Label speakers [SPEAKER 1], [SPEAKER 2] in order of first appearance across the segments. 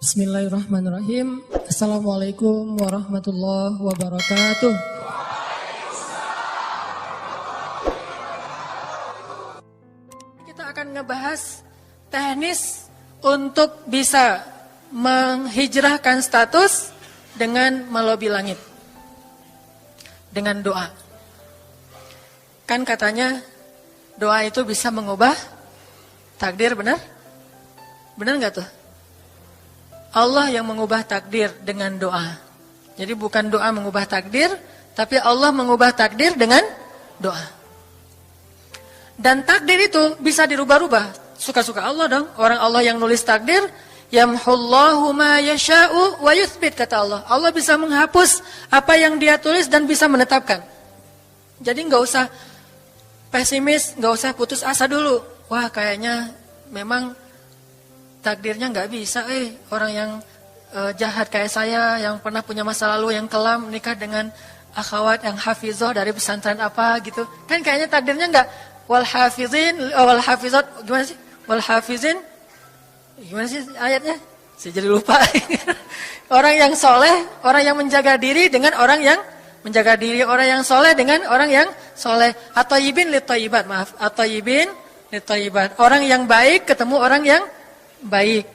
[SPEAKER 1] Bismillahirrahmanirrahim. Assalamualaikum warahmatullahi wabarakatuh. Kita akan ngebahas teknis untuk bisa menghijrahkan status dengan melobi langit. Dengan doa. Kan katanya doa itu bisa mengubah takdir, benar? Benar nggak tuh? Allah yang mengubah takdir dengan doa. Jadi bukan doa mengubah takdir, tapi Allah mengubah takdir dengan doa. Dan takdir itu bisa dirubah-rubah. Suka-suka Allah dong. Orang Allah yang nulis takdir, yamhullahu ma yasha'u wa yuthbit, kata Allah. Allah bisa menghapus apa yang Dia tulis dan bisa menetapkan. Jadi nggak usah pesimis, nggak usah putus asa dulu. Wah, kayaknya memang takdirnya nggak bisa, orang yang jahat kayak saya, yang pernah punya masa lalu yang kelam, nikah dengan akhwat yang hafizoh dari pesantren apa gitu. Kan kayaknya takdirnya nggak wal hafizin, wal hafizat, gimana sih? Wal hafizin, gimana sih ayatnya? Saya jadi lupa. Orang yang soleh, orang yang menjaga diri dengan orang yang menjaga diri, orang yang soleh dengan orang yang soleh. At-thayyibin lit-thayyibat, maaf. At-thayyibin lit-thayyibat. Orang yang baik ketemu orang yang baik.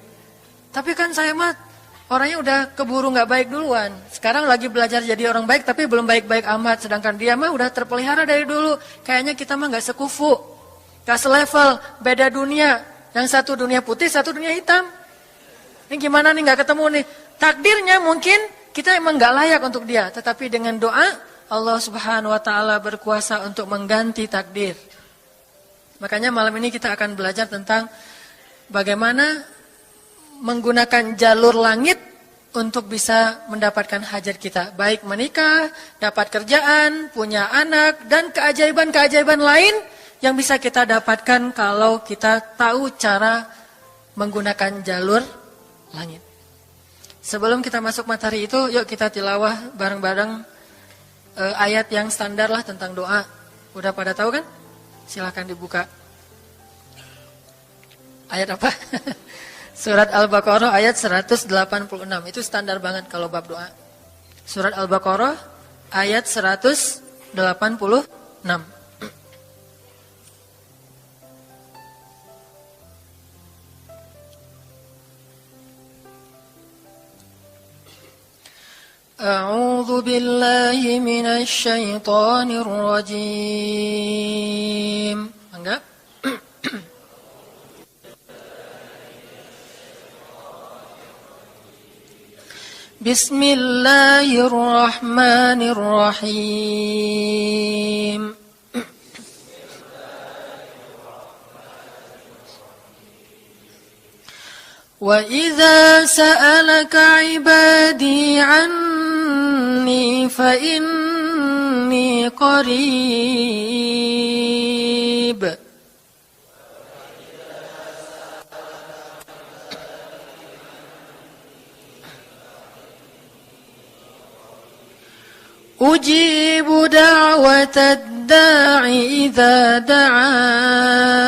[SPEAKER 1] Tapi kan saya mah orangnya udah keburu gak baik duluan. Sekarang lagi belajar jadi orang baik tapi belum baik-baik amat. Sedangkan dia mah udah terpelihara dari dulu. Kayaknya kita mah gak sekufu, gak selevel, beda dunia. Yang satu dunia putih, satu dunia hitam. Ini gimana nih gak ketemu nih. Takdirnya mungkin kita emang gak layak untuk dia. Tetapi dengan doa Allah subhanahu wa ta'ala berkuasa untuk mengganti takdir. Makanya malam ini kita akan belajar tentang bagaimana menggunakan jalur langit untuk bisa mendapatkan hajat kita. Baik menikah, dapat kerjaan, punya anak, dan keajaiban-keajaiban lain yang bisa kita dapatkan kalau kita tahu cara menggunakan jalur langit. Sebelum kita masuk materi itu, yuk kita tilawah bareng-bareng ayat yang standar lah tentang doa. Udah pada tahu kan? Silahkan dibuka. Ayat apa? Surat Al-Baqarah ayat 186. Itu standar banget kalau bab doa. Surat Al-Baqarah ayat 186. A'udzu billahi minasy syaithanir rajim. Enggak? Bismillahirrahmanirrahim. Wa idza sa'alaka 'ibadi 'anni fa inni qarib. Ujibu da'watad da'i idza da'an.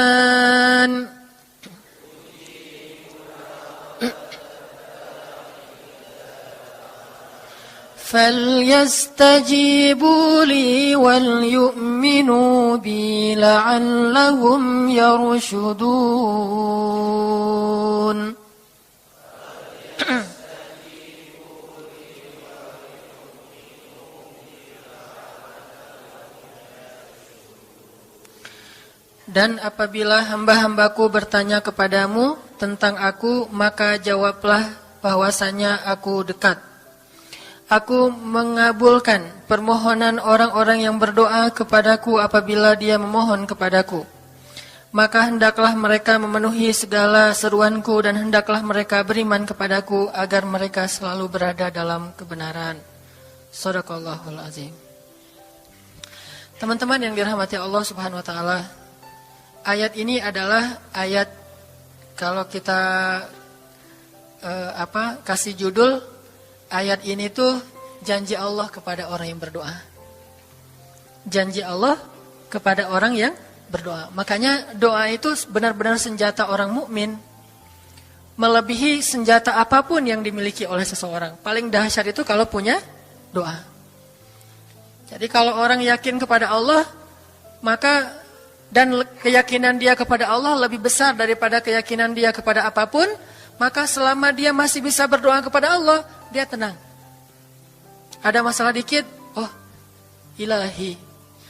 [SPEAKER 1] Falyastajibu li wal yu'minu bi la'allahum yarshudun. Dan apabila hamba-hambaku bertanya kepadamu tentang aku, maka jawablah bahwasanya aku dekat. Aku mengabulkan permohonan orang-orang yang berdoa kepadaku apabila dia memohon kepadaku. Maka hendaklah mereka memenuhi segala seruanku dan hendaklah mereka beriman kepadaku agar mereka selalu berada dalam kebenaran. Shadaqallahul azim. Teman-teman yang dirahmati Allah Subhanahu wa taala, ayat ini adalah ayat kalau kita kasih judul ayat ini tuh janji Allah kepada orang yang berdoa. Janji Allah kepada orang yang berdoa. Makanya doa itu benar-benar senjata orang mukmin. melebihi senjata apapun yang dimiliki oleh seseorang. Paling dahsyat itu kalau punya doa. Jadi kalau orang yakin kepada Allah, maka dan keyakinan dia kepada Allah lebih besar daripada keyakinan dia kepada apapun, maka selama dia masih bisa berdoa kepada Allah, dia tenang. Ada masalah dikit, oh ilahi.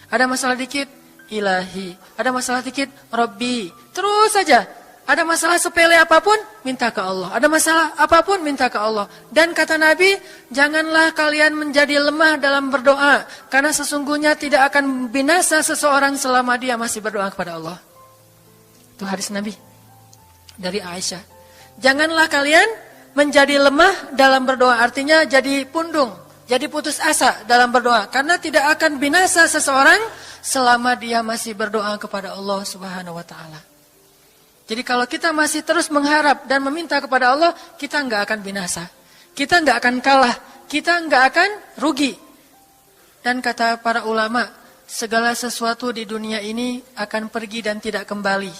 [SPEAKER 1] Ada masalah dikit, ilahi. Ada masalah dikit, Rabbi. Terus saja. Ada masalah sepele apapun, minta ke Allah. Ada masalah apapun, minta ke Allah. Dan kata Nabi, janganlah kalian menjadi lemah dalam berdoa. Karena sesungguhnya tidak akan binasa seseorang selama dia masih berdoa kepada Allah. Itu hadis Nabi dari Aisyah. Janganlah kalian menjadi lemah dalam berdoa. Artinya jadi pundung, jadi putus asa dalam berdoa. Karena tidak akan binasa seseorang selama dia masih berdoa kepada Allah Subhanahu wa ta'ala. Jadi kalau kita masih terus mengharap dan meminta kepada Allah, kita nggak akan binasa. Kita nggak akan kalah. Kita nggak akan rugi. Dan kata para ulama, segala sesuatu di dunia ini akan pergi dan tidak kembali.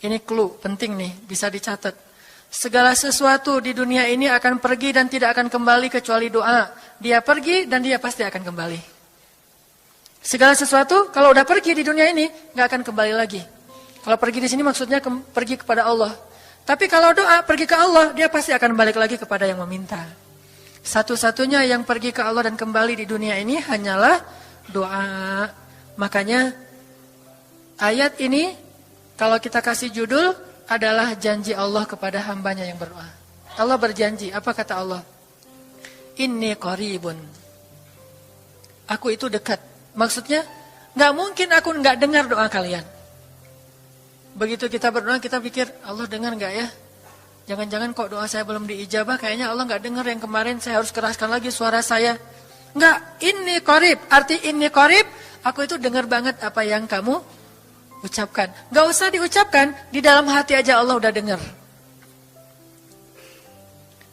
[SPEAKER 1] Ini clue penting nih, bisa dicatat. Segala sesuatu di dunia ini akan pergi dan tidak akan kembali kecuali doa. Dia pergi dan dia pasti akan kembali. Segala sesuatu kalau udah pergi di dunia ini, nggak akan kembali lagi. Kalau pergi di sini maksudnya pergi kepada Allah. Tapi kalau doa pergi ke Allah, dia pasti akan balik lagi kepada yang meminta. Satu-satunya yang pergi ke Allah dan kembali di dunia ini hanyalah doa. Makanya ayat ini kalau kita kasih judul adalah janji Allah kepada hambanya yang berdoa. Allah berjanji, apa kata Allah? Inni qaribun. Aku itu dekat. Maksudnya gak mungkin aku gak dengar doa kalian. Begitu kita berdoa, kita pikir, Allah dengar nggak ya? Jangan-jangan kok doa saya belum diijabah, kayaknya Allah nggak dengar yang kemarin, saya harus keraskan lagi suara saya. Nggak, ini qarib, arti ini qarib, aku itu dengar banget apa yang kamu ucapkan. Nggak usah diucapkan, di dalam hati aja Allah udah dengar.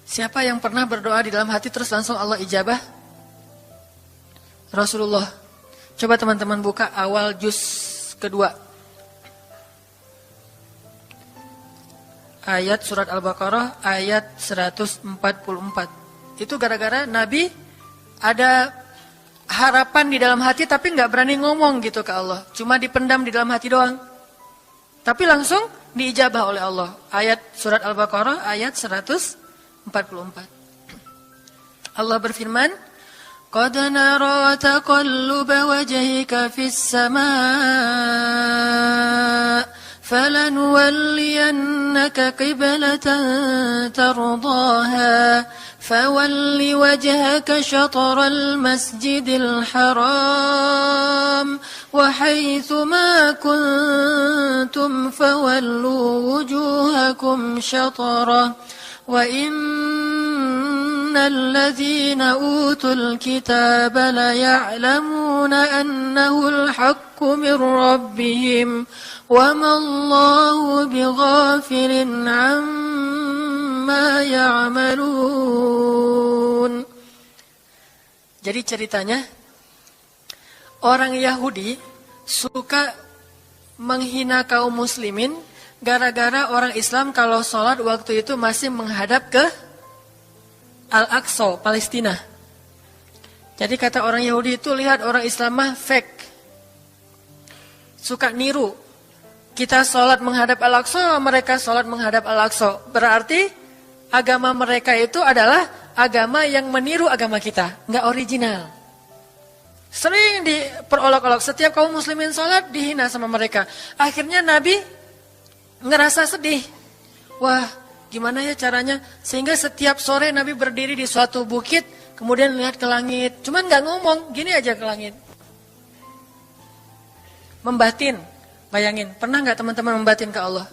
[SPEAKER 1] Siapa yang pernah berdoa di dalam hati terus langsung Allah ijabah? Rasulullah. Coba teman-teman buka awal juz kedua. Ayat surat Al-Baqarah ayat 144. Itu gara-gara Nabi ada harapan di dalam hati tapi nggak berani ngomong gitu ke Allah. Cuma dipendam di dalam hati doang. Tapi langsung diijabah oleh Allah. Ayat surat Al-Baqarah ayat 144. Allah berfirman, "Qad nara taqalluba wajhika fis samaa." فَلَنُوَلِّيَنَّكَ قِبْلَةً تَرْضَاهَا فَوَلِّ وَجْهَكَ شَطْرَ الْمَسْجِدِ الْحَرَامِ وَحَيْثُ مَا كُنْتُمْ فَوَلُّوا وُجُوهَكُمْ شَطْرَهُ وَإِنَّ الَّذِينَ أُوتُوا الْكِتَابَ لَيَعْلَمُونَ أَنَّهُ الْحَقُّ مِنْ رَبِّهِمْ وَمَا اللَّهُ بِغَافِلٍ عَمَّا يَعْمَلُونَ. Jadi ceritanya, orang Yahudi suka menghina kaum muslimin gara-gara orang Islam kalau sholat waktu itu masih menghadap ke Al-Aqsa, Palestina. Jadi kata orang Yahudi itu, lihat orang Islam mah fake. Suka niru. Kita sholat menghadap Al-Aqsa, mereka sholat menghadap Al-Aqsa. Berarti agama mereka itu adalah agama yang meniru agama kita. Nggak original. Sering diperolok-olok. Setiap kaum muslimin sholat dihina sama mereka. Akhirnya Nabi ngerasa sedih. Wah, gimana ya caranya? Sehingga setiap sore Nabi berdiri di suatu bukit, kemudian lihat ke langit. Cuman nggak ngomong, gini aja ke langit. Membatin. Bayangin, pernah nggak teman-teman membatin ke Allah?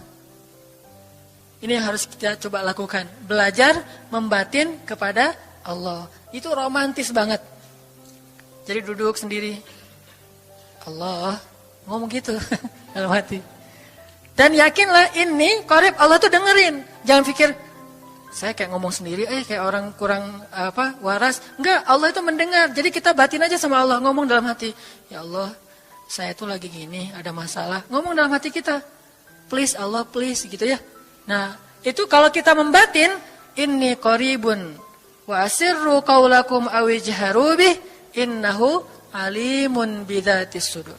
[SPEAKER 1] Ini yang harus kita coba lakukan. Belajar membatin kepada Allah. Itu romantis banget. Jadi duduk sendiri. Allah, ngomong gitu dalam hati. Dan yakinlah ini qarib, Allah tuh dengerin. Jangan pikir saya kayak ngomong sendiri, kayak orang kurang waras. Enggak, Allah itu mendengar. Jadi kita batin aja sama Allah, ngomong dalam hati. Ya Allah, saya tuh lagi gini, ada masalah. Ngomong dalam hati kita. Please Allah, please gitu ya. Nah, Itu kalau kita membatin, inni qaribun wa asirru qaulakum aw ijharu bih innahu alimun bidzatis sudur.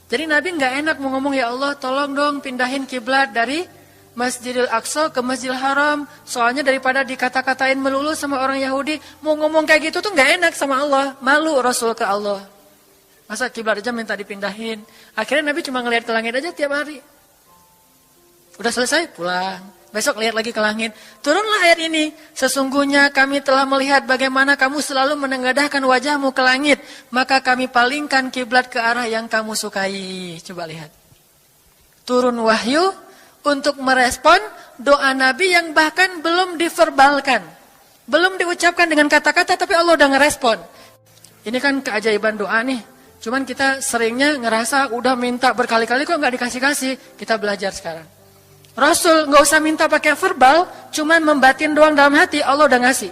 [SPEAKER 1] Jadi Nabi nggak enak mau ngomong, ya Allah tolong dong pindahin kiblat dari Masjidil Aqsa ke Masjidil Haram. Soalnya daripada dikata-katain melulu sama orang Yahudi, mau ngomong kayak gitu tuh nggak enak sama Allah. Malu Rasul ke Allah. Masa kiblat aja minta dipindahin. Akhirnya Nabi cuma ngelihat ke langit aja tiap hari. Udah selesai, pulang. Besok lihat lagi ke langit. Turunlah ayat ini. Sesungguhnya kami telah melihat bagaimana kamu selalu menengadahkan wajahmu ke langit. Maka kami palingkan kiblat ke arah yang kamu sukai. Coba lihat. Turun wahyu untuk merespon doa Nabi yang bahkan belum diverbalkan. Belum diucapkan dengan kata-kata, tapi Allah udah ngerespon. Ini kan keajaiban doa nih. Cuman kita seringnya ngerasa udah minta berkali-kali kok nggak dikasih-kasih. Kita belajar sekarang. Rasul nggak usah minta pakai verbal, cuman membatin doang dalam hati, Allah udah ngasih.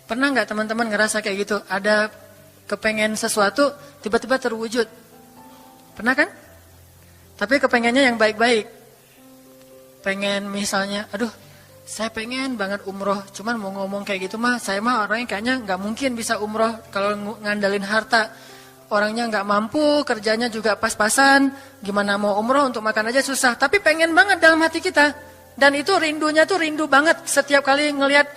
[SPEAKER 1] Pernah nggak teman-teman ngerasa kayak gitu? Ada kepengen sesuatu, tiba-tiba terwujud. Pernah kan? Tapi kepengennya yang baik-baik. Pengen misalnya, aduh saya pengen banget umroh, cuman mau ngomong kayak gitu mah, saya mah orangnya kayaknya nggak mungkin bisa umroh kalau ngandalin harta. Orangnya nggak mampu, kerjanya juga pas-pasan, gimana mau umroh untuk makan aja susah. Tapi pengen banget dalam hati kita. Dan itu rindunya tuh rindu banget. Setiap kali ngelihat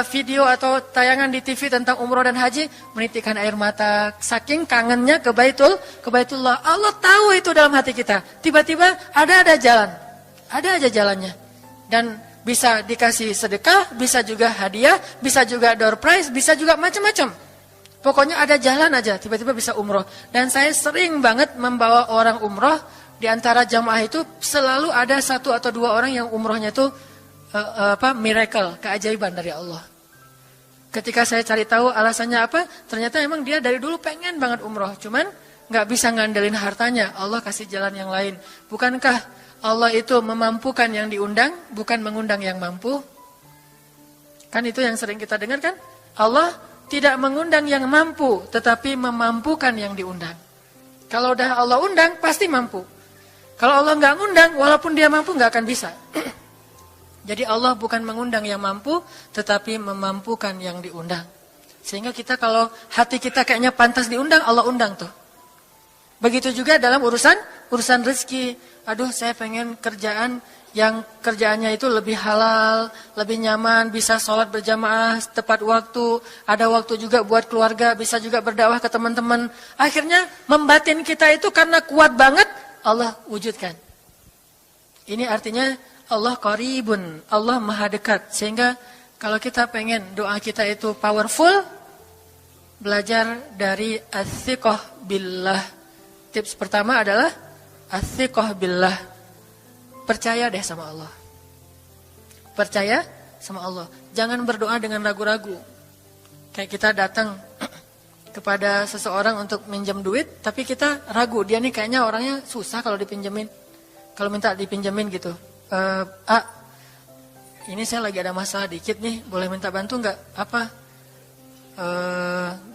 [SPEAKER 1] video atau tayangan di TV tentang umroh dan haji, menitikkan air mata. Saking kangennya ke Baitullah. Allah tahu itu dalam hati kita. Tiba-tiba ada jalan. Ada aja jalannya. Dan bisa dikasih sedekah, bisa juga hadiah, bisa juga door prize, bisa juga macam-macam. Pokoknya ada jalan aja, tiba-tiba bisa umroh. Dan saya sering banget membawa orang umroh. Di antara jamaah itu selalu ada 1 atau 2 orang yang umrohnya itu miracle, keajaiban dari Allah. Ketika saya cari tahu alasannya apa, ternyata emang dia dari dulu pengen banget umroh. Cuman gak bisa ngandelin hartanya, Allah kasih jalan yang lain. Bukankah Allah itu memampukan yang diundang, bukan mengundang yang mampu? Kan itu yang sering kita dengar kan? Allah tidak mengundang yang mampu, tetapi memampukan yang diundang. Kalau udah Allah undang, pasti mampu. Kalau Allah nggak ngundang, walaupun dia mampu nggak akan bisa. Jadi Allah bukan mengundang yang mampu, tetapi memampukan yang diundang. Sehingga kita kalau hati kita kayaknya pantas diundang, Allah undang tuh. Begitu juga dalam urusan rezeki. Aduh, saya pengen kerjaan yang kerjaannya itu lebih halal, lebih nyaman, bisa sholat berjamaah tepat waktu, ada waktu juga buat keluarga, bisa juga berdakwah ke teman-teman. Akhirnya membatin kita itu karena kuat banget, Allah wujudkan. Ini artinya Allah qaribun, Allah maha dekat. Sehingga kalau kita pengen doa kita itu powerful, belajar dari as-siqah billah. Tips pertama adalah as-siqah billah. Percaya deh sama Allah. Percaya sama Allah. Jangan berdoa dengan ragu-ragu. Kayak kita datang kepada seseorang untuk minjem duit, tapi kita ragu. Dia nih kayaknya orangnya susah kalau dipinjemin. Kalau minta dipinjemin gitu. Ini saya lagi ada masalah dikit nih. Boleh minta bantu nggak? Apa?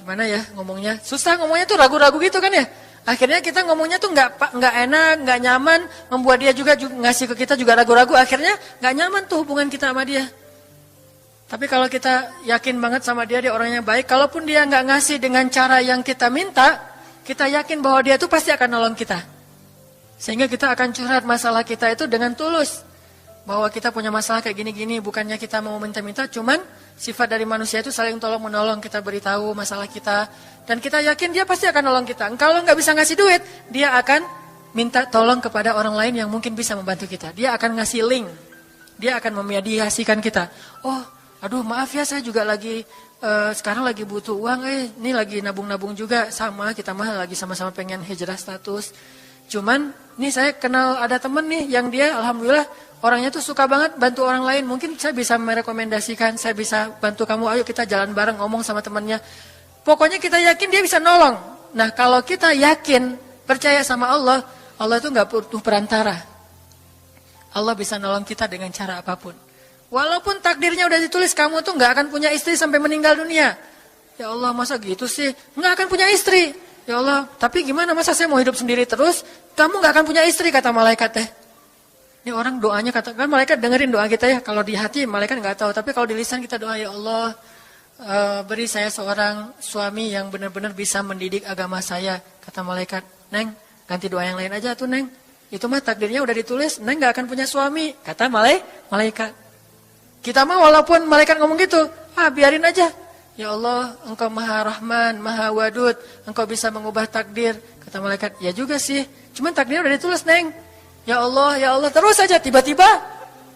[SPEAKER 1] Gimana ya ngomongnya? Susah ngomongnya tuh ragu-ragu gitu kan ya. Akhirnya kita ngomongnya tuh nggak enak, nggak nyaman, membuat dia juga ngasih ke kita juga ragu-ragu. Akhirnya nggak nyaman tuh hubungan kita sama dia. Tapi kalau kita yakin banget sama dia orangnya baik, kalaupun dia nggak ngasih dengan cara yang kita minta, kita yakin bahwa dia tuh pasti akan nolong kita. Sehingga kita akan curhat masalah kita itu dengan tulus. Bahwa kita punya masalah kayak gini-gini, bukannya kita mau minta-minta, cuman sifat dari manusia itu saling tolong-menolong, kita beritahu masalah kita. Dan kita yakin dia pasti akan nolong kita. Kalau nggak bisa ngasih duit, dia akan minta tolong kepada orang lain yang mungkin bisa membantu kita. Dia akan ngasih link. Dia akan memediasikan kita. Oh, aduh maaf ya saya juga lagi, sekarang lagi butuh uang. Ini lagi nabung-nabung juga. Sama, kita mah lagi sama-sama pengen hijrah status. Cuman, nih saya kenal ada temen nih yang dia alhamdulillah orangnya tuh suka banget bantu orang lain. Mungkin saya bisa merekomendasikan, saya bisa bantu kamu, ayo kita jalan bareng ngomong sama temennya. Pokoknya kita yakin dia bisa nolong. Nah kalau kita yakin, percaya sama Allah, Allah itu gak butuh perantara. Allah bisa nolong kita dengan cara apapun. Walaupun takdirnya udah ditulis, kamu tuh gak akan punya istri sampai meninggal dunia. Ya Allah masa gitu sih, gak akan punya istri. Ya Allah, tapi gimana masa saya mau hidup sendiri terus? Kamu gak akan punya istri kata malaikat teh. Ini orang doanya katakan malaikat dengerin doa kita ya. Kalau di hati malaikat nggak tahu, tapi kalau di lisan kita doa, ya Allah, beri saya seorang suami yang benar-benar bisa mendidik agama saya. Kata malaikat, Neng, ganti doa yang lain aja tuh Neng. Itu mah takdirnya udah ditulis, Neng nggak akan punya suami. Kata malaikat. Kita mah walaupun malaikat ngomong gitu, biarin aja. Ya Allah, Engkau Maha Rahman, Maha Wadud, Engkau bisa mengubah takdir. Kata malaikat, ya juga sih. Cuman takdirnya udah ditulis, Neng. Ya Allah, terus aja tiba-tiba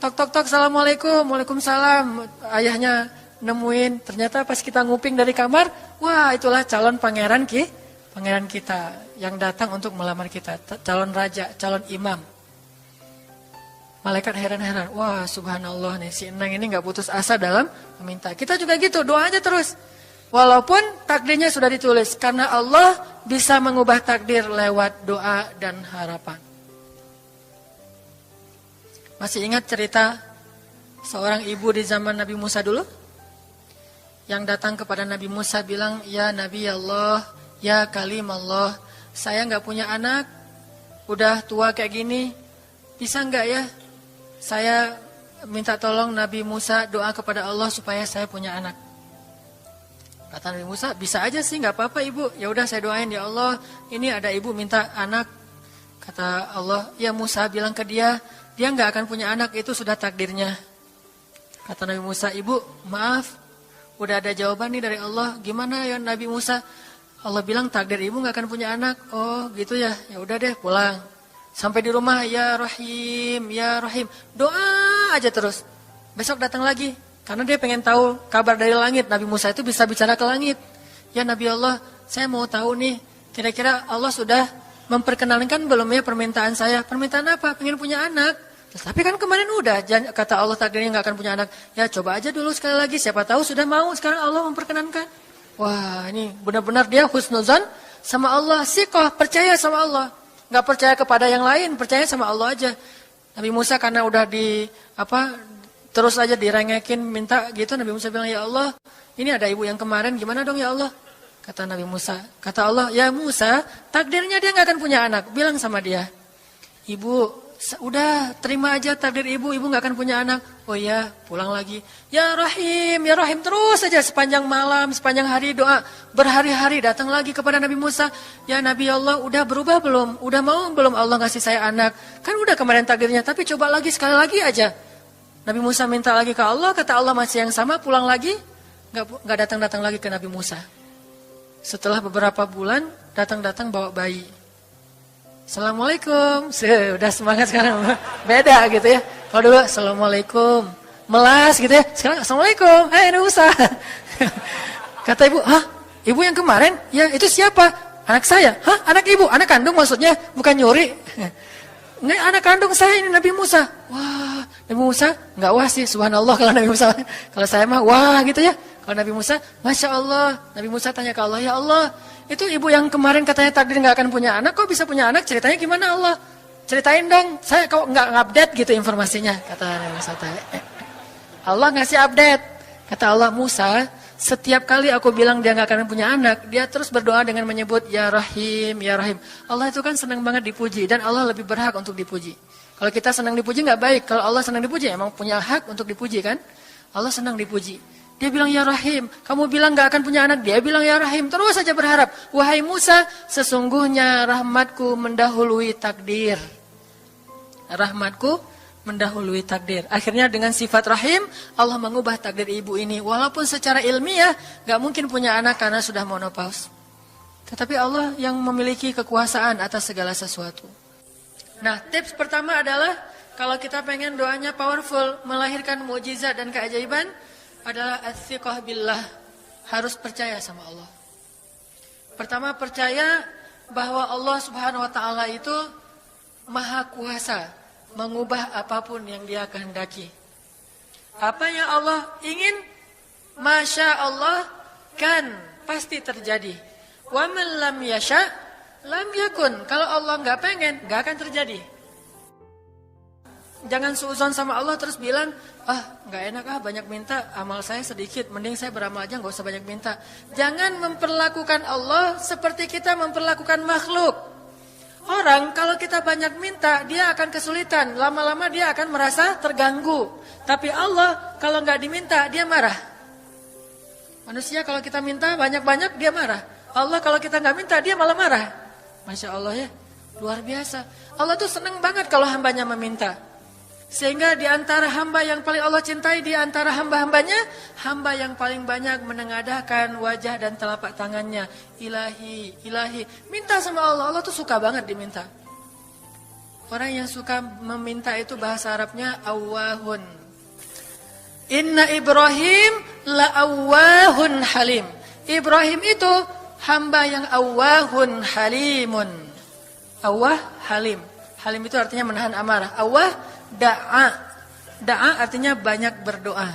[SPEAKER 1] tok, Assalamualaikum, Waalaikumsalam. Ayahnya nemuin, ternyata pas kita nguping dari kamar, wah itulah calon pangeran kita yang datang untuk melamar kita, calon raja, calon imam. Malaikat heran-heran, wah subhanallah nih, si Neng ini gak putus asa dalam meminta. Kita juga gitu, doa aja terus. Walaupun takdirnya sudah ditulis, karena Allah bisa mengubah takdir lewat doa dan harapan. Masih ingat cerita seorang ibu di zaman Nabi Musa dulu? Yang datang kepada Nabi Musa bilang, ya Nabi Allah, ya Kalim Allah, saya gak punya anak, udah tua kayak gini, bisa gak ya? Saya minta tolong Nabi Musa doa kepada Allah supaya saya punya anak. Kata Nabi Musa, bisa aja sih, gak apa-apa ibu. Ya udah saya doain, ya Allah, ini ada ibu minta anak. Kata Allah, ya Musa bilang ke dia gak akan punya anak, itu sudah takdirnya. Kata Nabi Musa, ibu maaf, udah ada jawaban nih dari Allah. Gimana ya Nabi Musa? Allah bilang takdir ibu gak akan punya anak. Oh gitu ya, ya udah deh pulang. Sampai di rumah, ya Rahim, ya Rahim. Doa aja terus. Besok datang lagi. Karena dia pengen tahu kabar dari langit. Nabi Musa itu bisa bicara ke langit. Ya Nabi Allah, saya mau tahu nih, kira-kira Allah sudah memperkenalkan belum ya permintaan saya? Permintaan apa? Pengen punya anak. Tapi kan kemarin udah, kata Allah takdirnya gak akan punya anak. Ya coba aja dulu sekali lagi, siapa tahu sudah mau. Sekarang Allah memperkenankan. Wah ini benar-benar dia husnuzan sama Allah. Siqah, percaya sama Allah. Gak percaya kepada yang lain, percaya sama Allah aja. Nabi Musa karena udah terus aja direngekin minta gitu. Nabi Musa bilang, ya Allah, ini ada ibu yang kemarin, gimana dong ya Allah? Kata Nabi Musa, kata Allah, ya Musa, takdirnya dia gak akan punya anak. Bilang sama dia, ibu, udah terima aja takdir ibu gak akan punya anak. Oh ya, pulang lagi. Ya Rahim, terus saja sepanjang malam, sepanjang hari doa. Berhari-hari datang lagi kepada Nabi Musa. Ya Nabi Allah, udah berubah belum? Udah mau belum Allah ngasih saya anak? Kan udah kemarin takdirnya, tapi coba lagi, sekali lagi aja. Nabi Musa minta lagi ke Allah, kata Allah masih yang sama, pulang lagi. Gak datang-datang lagi ke Nabi Musa. Setelah beberapa bulan, datang-datang bawa bayi. Assalamualaikum. Sudah semangat sekarang. Beda gitu ya. Kalau dulu, Assalamualaikum. Melas gitu ya. Sekarang, Assalamualaikum. Hai Nabi Musa. Kata ibu, ibu yang kemarin? Ya, itu siapa? Anak saya. Anak ibu? Anak kandung maksudnya? Bukan nyuri. Nggak, anak kandung saya ini Nabi Musa. Wah, Nabi Musa? Nggak wah sih, subhanallah kalau Nabi Musa. Kalau saya mah, wah gitu ya. Kalau Nabi Musa, Masya Allah. Nabi Musa tanya ke Allah, ya Allah, itu ibu yang kemarin katanya takdir gak akan punya anak, kok bisa punya anak? Ceritanya gimana Allah? Ceritain dong, saya kok gak update gitu informasinya. Kata Nabi Musa, Allah ngasih update. Kata Allah, Musa, setiap kali aku bilang dia gak akan punya anak, dia terus berdoa dengan menyebut, Ya Rahim, Ya Rahim. Allah itu kan senang banget dipuji, dan Allah lebih berhak untuk dipuji. Kalau kita senang dipuji gak baik, kalau Allah senang dipuji, emang punya hak untuk dipuji kan? Allah senang dipuji. Dia bilang ya Rahim, kamu bilang gak akan punya anak, dia bilang ya Rahim, terus saja berharap. Wahai Musa, sesungguhnya rahmatku mendahului takdir. Rahmatku mendahului takdir. Akhirnya dengan sifat Rahim, Allah mengubah takdir ibu ini. Walaupun secara ilmiah gak mungkin punya anak karena sudah menopause. Tetapi Allah yang memiliki kekuasaan atas segala sesuatu. Nah, tips pertama adalah kalau kita pengen doanya powerful, melahirkan mukjizat dan keajaiban, adalah as-siqah billah, harus percaya sama Allah. Pertama, percaya bahwa Allah Subhanahu wa taala itu maha kuasa mengubah apapun yang Dia kehendaki. Apa yang Allah ingin, masya Allah kan pasti terjadi. Wa man lam yasha lam yakun. Kalau Allah enggak pengen, enggak akan terjadi. Jangan suudzon sama Allah terus bilang, nggak enak banyak minta, amal saya sedikit, mending saya beramal aja nggak usah banyak minta. Jangan memperlakukan Allah seperti kita memperlakukan makhluk. Orang kalau kita banyak minta, dia akan kesulitan. Lama-lama dia akan merasa terganggu. Tapi Allah kalau nggak diminta, dia marah. Manusia kalau kita minta banyak-banyak, dia marah. Allah kalau kita nggak minta, dia malah marah. Masya Allah ya, luar biasa. Allah tuh senang banget kalau hambanya meminta. Sehingga di antara hamba yang paling Allah cintai, di antara hamba-hambanya, hamba yang paling banyak menengadahkan wajah dan telapak tangannya. Ilahi, ilahi. Minta sama Allah, Allah tuh suka banget diminta. Orang yang suka meminta itu bahasa Arabnya awwahun. Inna Ibrahim la'awwahun halim. Ibrahim itu hamba yang awwahun halimun. Awwah, halim. Halim itu artinya menahan amarah. Awwah, da'a. Da'a artinya banyak berdoa.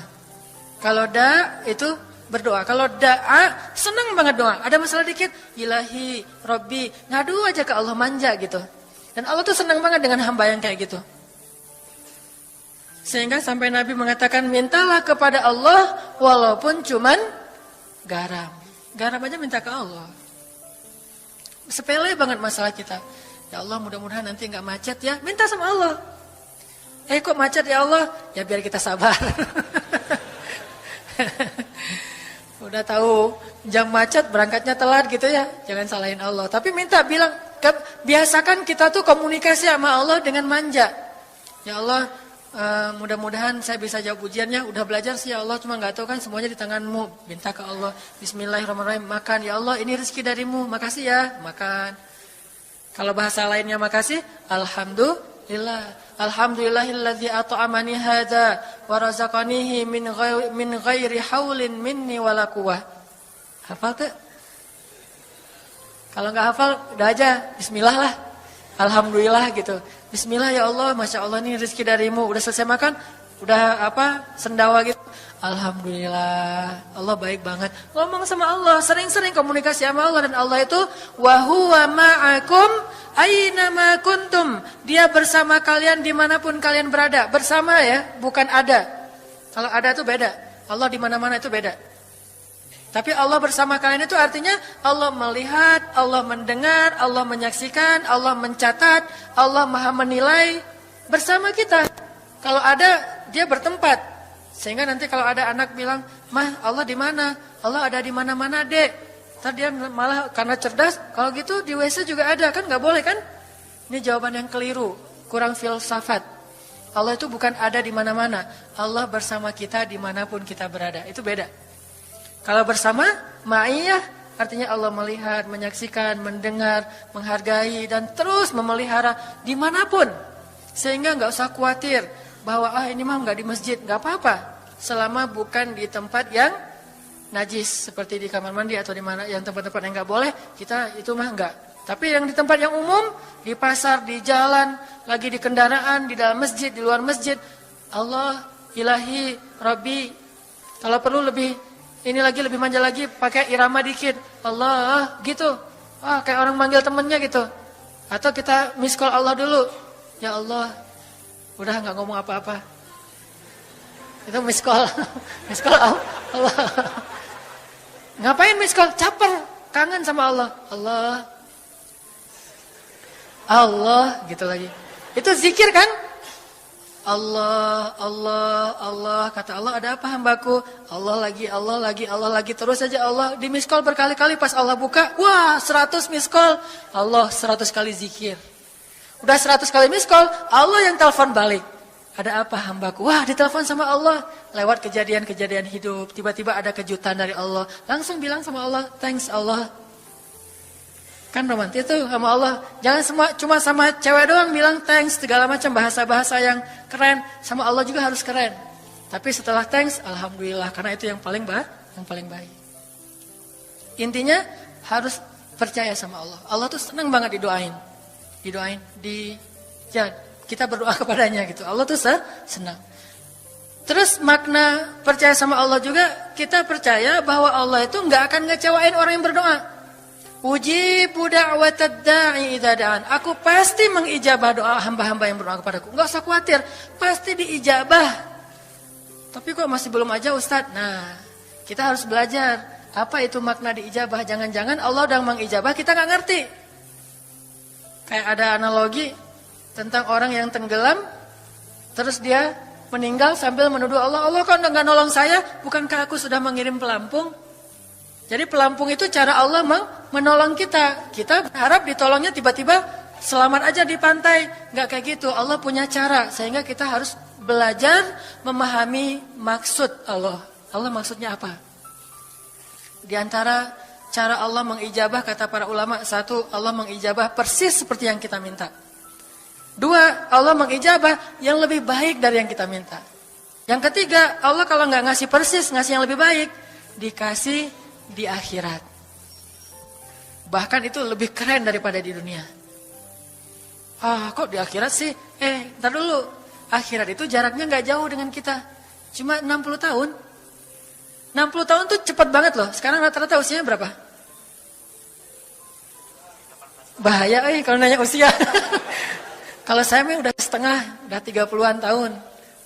[SPEAKER 1] Kalau da' itu berdoa. Kalau da'a, senang banget doa. Ada masalah dikit, ilahi, Rabbi. Ngadu aja ke Allah, manja gitu. Dan Allah tuh senang banget dengan hamba yang kayak gitu. Sehingga sampai Nabi mengatakan, mintalah kepada Allah walaupun cuman garam. Garam aja minta ke Allah. Sepele banget masalah kita. Ya Allah, mudah-mudahan nanti nggak macet ya. Minta sama Allah. Kok macet ya Allah? Ya biar kita sabar. Udah tahu jam macet berangkatnya telat gitu ya. Jangan salahin Allah. Tapi minta bilang, biasakan kita tuh komunikasi sama Allah dengan manja. Ya Allah, mudah-mudahan saya bisa jawab ujiannya. Udah belajar sih ya Allah, cuma nggak tahu kan semuanya di tanganmu. Minta ke Allah. Bismillahirrahmanirrahim. Makan ya Allah, ini rezeki darimu. Makasih ya, makan. Kalau bahasa lainnya makasih, alhamdulillah. Alhamdulillahilladzi at'amani hadza wa razaqanihi min ghairi haulin minni wala quwwah. Hafal tuh? Kalau enggak hafal, udah aja bismillah lah. Alhamdulillah gitu. Bismillah ya Allah, Masya Allah ini rezeki darimu. Udah selesai makan, udah sendawa gitu. Alhamdulillah, Allah baik banget. Ngomong sama Allah, sering-sering komunikasi sama Allah. Dan Allah itu wa huwa ma'akum aina ma kuntum. Dia bersama kalian dimanapun kalian berada. Bersama ya, bukan ada. Kalau ada itu beda. Allah di mana-mana itu beda. Tapi Allah bersama kalian itu artinya Allah melihat, Allah mendengar, Allah menyaksikan, Allah mencatat, Allah maha menilai bersama kita. Kalau ada, dia bertempat. Sehingga nanti kalau ada anak bilang, "Mah, Allah di mana?" Allah ada di mana-mana, Dek. Ntar dia malah karena cerdas, kalau gitu di WC juga ada, kan nggak boleh kan? Ini jawaban yang keliru, kurang filsafat. Allah itu bukan ada di mana-mana. Allah bersama kita dimanapun kita berada. Itu beda. Kalau bersama, ma'iyah artinya Allah melihat, menyaksikan, mendengar, menghargai, dan terus memelihara dimanapun. Sehingga nggak usah khawatir bahwa ini mah nggak di masjid, nggak apa-apa. Selama bukan di tempat yang najis, seperti di kamar mandi atau di mana yang tempat-tempat yang nggak boleh, kita itu mah nggak. Tapi yang di tempat yang umum, di pasar, di jalan, lagi di kendaraan, di dalam masjid, di luar masjid, Allah, ilahi, Rabbi. Kalau perlu lebih, ini lagi lebih manja lagi, pakai irama dikit. Allah, gitu. Kayak orang manggil temennya gitu. Atau kita miss call Allah dulu. Ya Allah, udah nggak ngomong apa-apa. Itu miss call. Miss call Allah. Ngapain miss call? Caper, kangen sama Allah. Allah. Allah, gitu lagi. Itu zikir kan? Allah, Allah, Allah. Kata Allah, ada apa hambaku? Allah lagi, Allah lagi, Allah lagi. Terus saja Allah di miss call berkali-kali. Pas Allah buka, wah 100 miss call. Allah 100 kali zikir. Udah 100 kali miss call, Allah yang telepon balik. Ada apa hambaku? Wah, ditelepon sama Allah. Lewat kejadian-kejadian hidup, tiba-tiba ada kejutan dari Allah. Langsung bilang sama Allah, thanks Allah. Kan romantis tuh sama Allah. Jangan cuma sama cewek doang bilang thanks, segala macam bahasa-bahasa yang keren. Sama Allah juga harus keren. Tapi setelah thanks, alhamdulillah, karena itu yang paling baik. Intinya harus percaya sama Allah. Allah tuh senang banget didoain, kita berdoa kepadanya gitu. Allah tuh senang. Terus makna percaya sama Allah juga, kita percaya bahwa Allah itu nggak akan ngecewain orang yang berdoa. Ujibu da'watad da'i idza da'an. Aku pasti mengijabah doa hamba-hamba yang berdoa kepadaku. Enggak usah khawatir, pasti diijabah. Tapi kok masih belum aja Ustaz? Nah, kita harus belajar apa itu makna diijabah. Jangan-jangan Allah udah mengijabah, kita nggak ngerti. Kayak ada analogi tentang orang yang tenggelam, terus dia meninggal sambil menuduh Allah, Allah kan nggak nolong saya, bukankah aku sudah mengirim pelampung? Jadi pelampung itu cara Allah menolong kita. Kita harap ditolongnya tiba-tiba selamat aja di pantai. Nggak kayak gitu, Allah punya cara. Sehingga kita harus belajar memahami maksud Allah. Allah maksudnya apa? Di antara cara Allah mengijabah, kata para ulama, satu, Allah mengijabah persis seperti yang kita minta. Dua, Allah mengijabah yang lebih baik dari yang kita minta. Yang ketiga, Allah kalau nggak ngasih persis, ngasih yang lebih baik, dikasih di akhirat. Bahkan itu lebih keren daripada di dunia. Kok di akhirat sih? Ntar dulu. Akhirat itu jaraknya nggak jauh dengan kita. Cuma 60 tahun. 60 tahun tuh cepat banget loh. Sekarang rata-rata usianya berapa? Bahaya kalau nanya usia. Kalau saya mah udah setengah, udah 30-an tahun.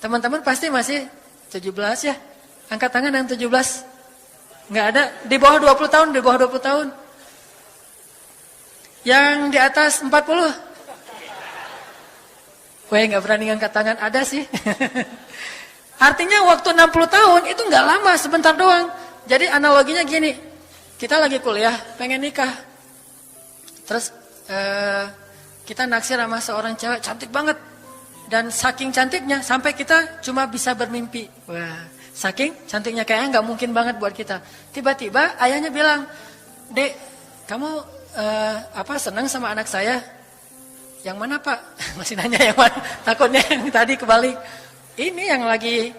[SPEAKER 1] Teman-teman pasti masih 17 ya. Angkat tangan yang 17. Nggak ada, di bawah 20 tahun, di bawah 20 tahun. Yang di atas 40. Nggak berani ngangkat tangan, ada sih. Artinya waktu 60 tahun itu nggak lama, sebentar doang. Jadi analoginya gini, kita lagi kuliah, pengen nikah. Terus kita naksir sama seorang cewek, cantik banget. Dan saking cantiknya, sampai kita cuma bisa bermimpi. Wah. Saking cantiknya kayaknya nggak mungkin banget buat kita. Tiba-tiba ayahnya bilang, Dek, kamu senang sama anak saya? Yang mana Pak? Masih nanya yang mana? Takutnya yang tadi kebalik. Ini yang lagi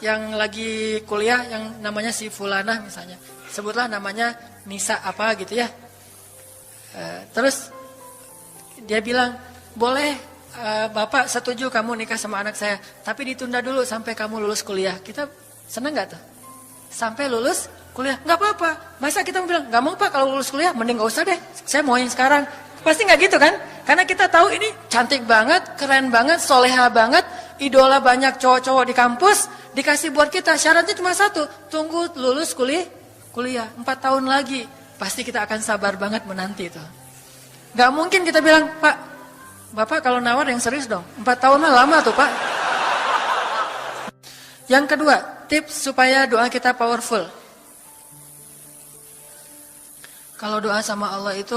[SPEAKER 1] Yang lagi kuliah yang namanya si Fulanah misalnya. Sebutlah namanya Nisa apa gitu ya. Terus dia bilang, boleh. Bapak setuju kamu nikah sama anak saya, tapi ditunda dulu sampai kamu lulus kuliah. Kita senang gak tuh? Sampai lulus kuliah, gak apa-apa. Masa kita bilang, gak mau Pak kalau lulus kuliah, mending gak usah deh, saya mau yang sekarang. Pasti gak gitu kan? Karena kita tahu ini cantik banget, keren banget, soleha banget, idola banyak cowok-cowok di kampus, dikasih buat kita. Syaratnya cuma satu, tunggu lulus kuliah 4 tahun lagi. Pasti kita akan sabar banget menanti itu. Gak mungkin kita bilang, Pak, Bapak kalau nawar yang serius dong. 4 tahun mah lama tuh Pak. Yang kedua, tips supaya doa kita powerful. Kalau doa sama Allah itu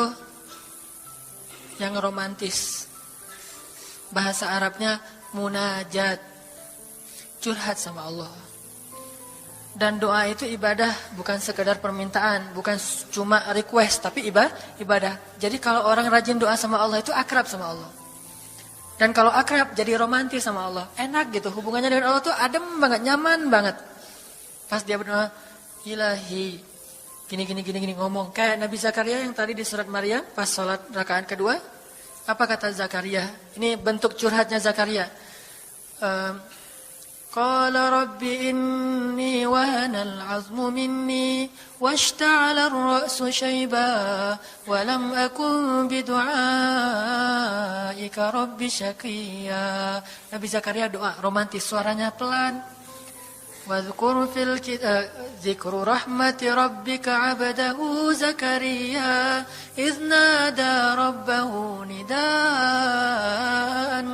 [SPEAKER 1] yang romantis. Bahasa Arabnya munajat. Curhat sama Allah. Dan doa itu ibadah, bukan sekedar permintaan, bukan cuma request, tapi ibadah. Jadi kalau orang rajin doa sama Allah itu akrab sama Allah. Dan kalau akrab jadi romantis sama Allah. Enak gitu, hubungannya dengan Allah tuh adem banget, nyaman banget. Pas dia berdoa, Ilahi, gini ngomong. Kayak Nabi Zakaria yang tadi di surat Maryam, pas sholat rakaat kedua. Apa kata Zakaria? Ini bentuk curhatnya Zakaria. Qala rabbi inni wahanal azmu minni washta'ala ar-ra'su shayba wa lam akun bidu'aika rabbi syaqiyya. Nabi Zakaria doa romantis, suaranya pelan. Wadhkur fil dzikru rahmati rabbika 'abdahu Zakaria idz nada rabbahu nidaan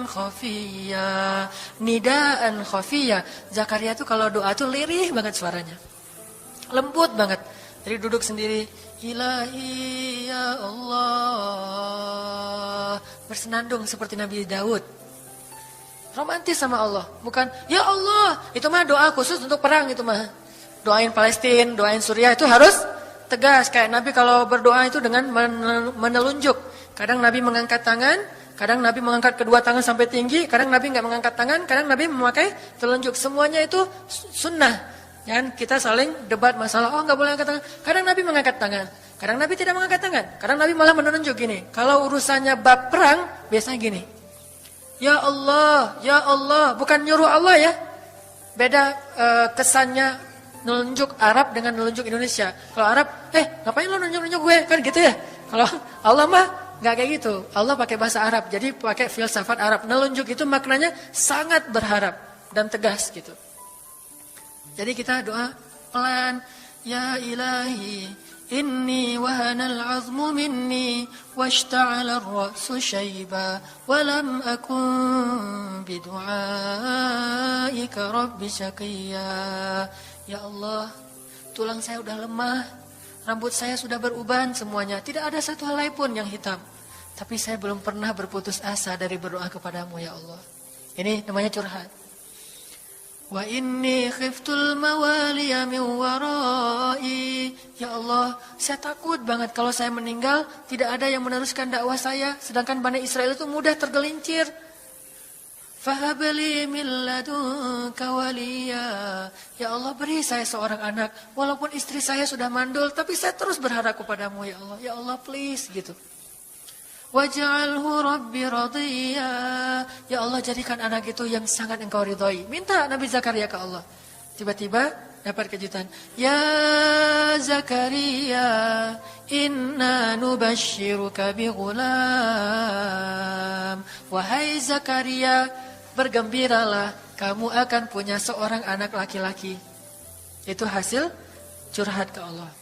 [SPEAKER 1] khafiyya. Nidaan khafiyya. Zakaria itu kalau doa tuh lirih banget suaranya. Lembut banget. Jadi duduk sendiri, Ilahi ya Allah. Bersenandung seperti Nabi Daud. Romantis sama Allah, bukan ya Allah, itu mah doa khusus untuk perang itu mah. Doain Palestina, doain Suriah itu harus tegas. Kayak Nabi kalau berdoa itu dengan menelunjuk. Kadang Nabi mengangkat tangan, kadang Nabi mengangkat kedua tangan sampai tinggi, kadang Nabi nggak mengangkat tangan, kadang Nabi memakai telunjuk. Semuanya itu sunnah. Jangan kita saling debat masalah, oh nggak boleh angkat tangan. Kadang Nabi mengangkat tangan, kadang Nabi tidak mengangkat tangan, kadang Nabi malah menunjuk gini. Kalau urusannya bab perang, biasanya gini. Ya Allah, bukan nyuruh Allah ya. Beda kesannya nunjuk Arab dengan nunjuk Indonesia. Kalau Arab, ngapain lo nunjuk gue? Kan gitu ya. Kalau Allah mah nggak kayak gitu. Allah pakai bahasa Arab, jadi pakai filsafat Arab. Nunjuk itu maknanya sangat berharap dan tegas gitu. Jadi kita doa pelan, Ya Ilahi, Inni wahanal azmu minni washta'ala ar-ra'su shayba wa lam akun bidu'aika rabbi syaqiyya. Ya Allah, tulang saya sudah lemah, rambut saya sudah beruban semuanya, tidak ada satu helai pun yang hitam. Tapi saya belum pernah berputus asa dari berdoa kepadamu ya Allah. Ini namanya curhat. Wa inni khiftul mawaliya min warai. Ya Allah, saya takut banget kalau saya meninggal tidak ada yang meneruskan dakwah saya, sedangkan Bani Israel itu mudah tergelincir. Fahabli min ladunka waliya. Ya Allah, beri saya seorang anak walaupun istri saya sudah mandul, tapi saya terus berharap kepadamu ya Allah. Ya Allah, please gitu. Waj'alhu rabbi radiyya. Ya Allah, jadikan anak itu yang sangat engkau ridhoi. Minta Nabi Zakaria ke Allah. Tiba-tiba dapat kejutan. Ya Zakaria, inna nubashiruka bi ghulam. Wahai Zakaria, bergembiralah, kamu akan punya seorang anak laki-laki. Itu hasil curhat ke Allah.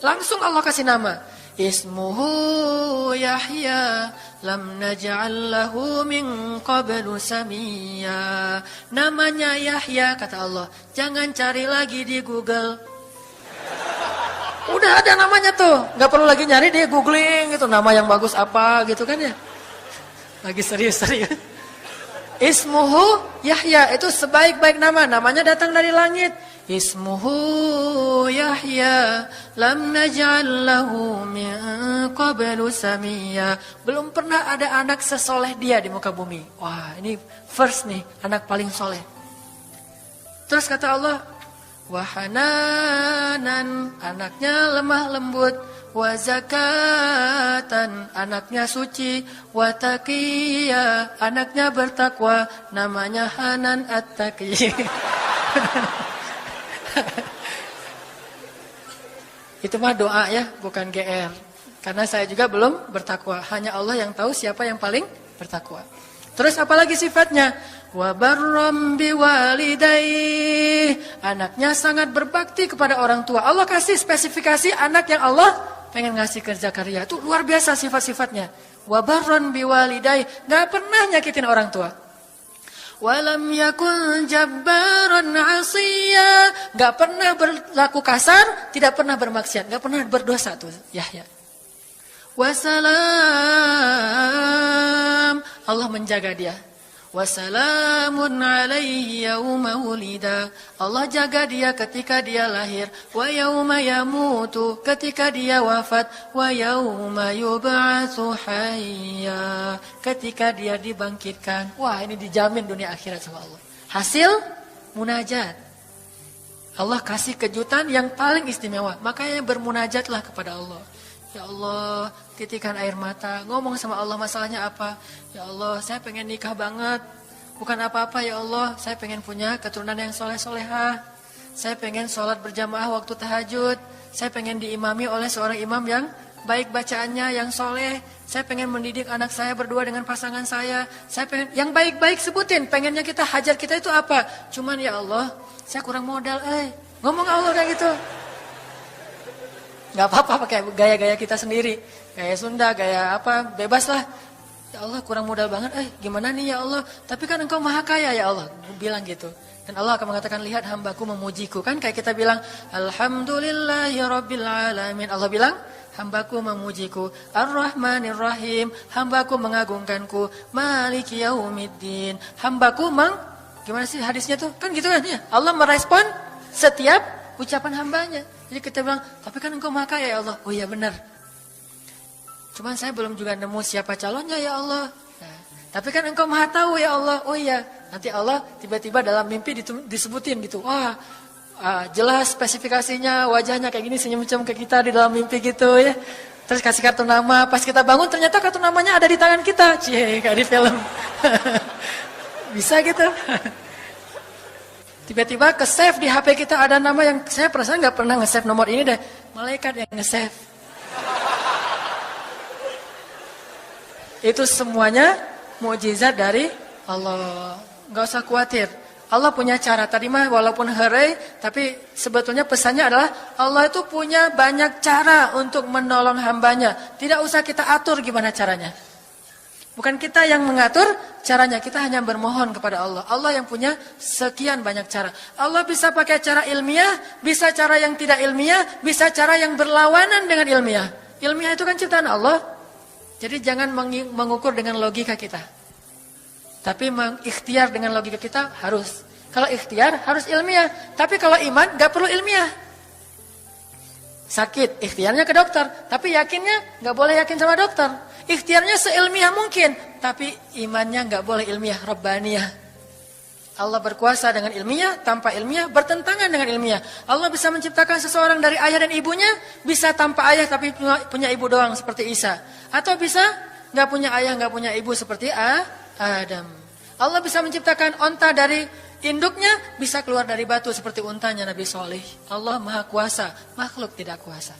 [SPEAKER 1] Langsung Allah kasih nama. Ismuhu Yahya lam naj'al lahu min qablu samiyya. Namanya Yahya, kata Allah. Jangan cari lagi di Google. Udah ada namanya tuh, nggak perlu lagi nyari di googling gitu nama yang bagus apa gitu kan ya. Lagi serius-serius. Ismuhu Yahya, itu sebaik-baik nama, namanya datang dari langit. Ismuhu Yahya lam naj'al lahu min qablu samiyya. Belum pernah ada anak sesoleh dia di muka bumi. Wah, ini first nih, anak paling soleh. Terus kata Allah, wa hananan, anaknya lemah lembut, wa zakatan, anaknya suci, wa taqiyya, anaknya bertakwa, namanya Hanan At-Taqi. Itu mah doa ya, bukan GR. Karena saya juga belum bertakwa. Hanya Allah yang tahu siapa yang paling bertakwa. Terus apalagi sifatnya? Wa barram biwalidayhi, anaknya sangat berbakti kepada orang tua. Allah kasih spesifikasi anak yang Allah pengen ngasih ke Zakaria. Itu luar biasa sifat-sifatnya. Wa barram biwalidayhi, enggak pernah nyakitin orang tua. Walam yakun jabbaran 'asiyya, enggak pernah berlaku kasar, tidak pernah bermaksiat, enggak pernah berdosa tuh Yahya. Wassalam, Allah menjaga dia. Wassalamun 'alaihi yauma wulida, Allah jaga dia ketika dia lahir. Wa yauma yamutu, ketika dia wafat. Wa yauma yub'atsu hayya, ketika dia dibangkitkan. Wah, ini dijamin dunia akhirat sama Allah. Hasil munajat. Allah kasih kejutan yang paling istimewa. Makanya bermunajatlah kepada Allah. Ya Allah, titikan air mata, ngomong sama Allah masalahnya apa. Ya Allah, saya pengen nikah banget. Bukan apa-apa ya Allah, saya pengen punya keturunan yang soleh-solehah. Saya pengen sholat berjamaah waktu tahajud. Saya pengen diimami oleh seorang imam yang baik bacaannya, yang soleh. Saya pengen mendidik anak saya berdua dengan pasangan saya. Saya pengen, yang baik-baik sebutin. Pengennya kita, hajat kita itu apa? Cuman ya Allah, saya kurang modal. Ngomong Allah kayak gitu. Gak apa-apa pakai gaya-gaya kita sendiri. Gaya Sunda, gaya apa, bebas lah. Ya Allah, kurang modal banget. Gimana nih ya Allah? Tapi kan engkau maha kaya ya Allah. Bilang gitu. Dan Allah akan mengatakan, lihat hambaku memujiku. Kan kayak kita bilang, Alhamdulillahi Rabbil Alamin. Allah bilang, hambaku memujiku. Ar-Rahmanir-Rahim, hambaku mengagungkanku. Maliki Yaumiddin, hambaku gimana sih hadisnya tuh? Kan gitu kan ya. Allah merespon setiap ucapan hambanya. Jadi kita bilang, tapi kan engkau maha kaya ya Allah. Oh iya benar. Cuman saya belum juga nemu siapa calonnya ya Allah. Nah, tapi kan engkau maha tahu ya Allah. Oh iya. Nanti Allah tiba-tiba dalam mimpi disebutin gitu. Wah, jelas spesifikasinya, wajahnya kayak gini, senyum-senyum ke kita di dalam mimpi gitu ya. Terus kasih kartu nama. Pas kita bangun ternyata kartu namanya ada di tangan kita. Cie, kayak di film. Bisa gitu. Tiba-tiba ke-save di HP kita ada nama yang saya perasaan nggak pernah nge-save nomor ini deh. Malaikat yang nge-save. Itu semuanya mukjizat dari Allah. Nggak usah khawatir. Allah punya cara. Tadi mah walaupun herai, tapi sebetulnya pesannya adalah Allah itu punya banyak cara untuk menolong hambanya. Tidak usah kita atur gimana caranya. Bukan kita yang mengatur caranya, kita hanya bermohon kepada Allah. Allah yang punya sekian banyak cara. Allah bisa pakai cara ilmiah, bisa cara yang tidak ilmiah, bisa cara yang berlawanan dengan ilmiah. Ilmiah itu kan ciptaan Allah. Jadi jangan mengukur dengan logika kita. Tapi mengikhtiar dengan logika kita harus. Kalau ikhtiar harus ilmiah. Tapi kalau iman gak perlu ilmiah. Sakit, ikhtiarnya ke dokter. Tapi yakinnya gak boleh yakin sama dokter. Ikhtiarnya seilmiah mungkin. Tapi imannya gak boleh ilmiah, rabbaniyah. Allah berkuasa dengan ilmiah, tanpa ilmiah, bertentangan dengan ilmiah. Allah bisa menciptakan seseorang dari ayah dan ibunya. Bisa tanpa ayah tapi punya ibu doang seperti Isa. Atau bisa gak punya ayah, gak punya ibu seperti Adam. Allah bisa menciptakan onta dari induknya, bisa keluar dari batu seperti untanya Nabi Soleh. Allah maha kuasa, makhluk tidak kuasa.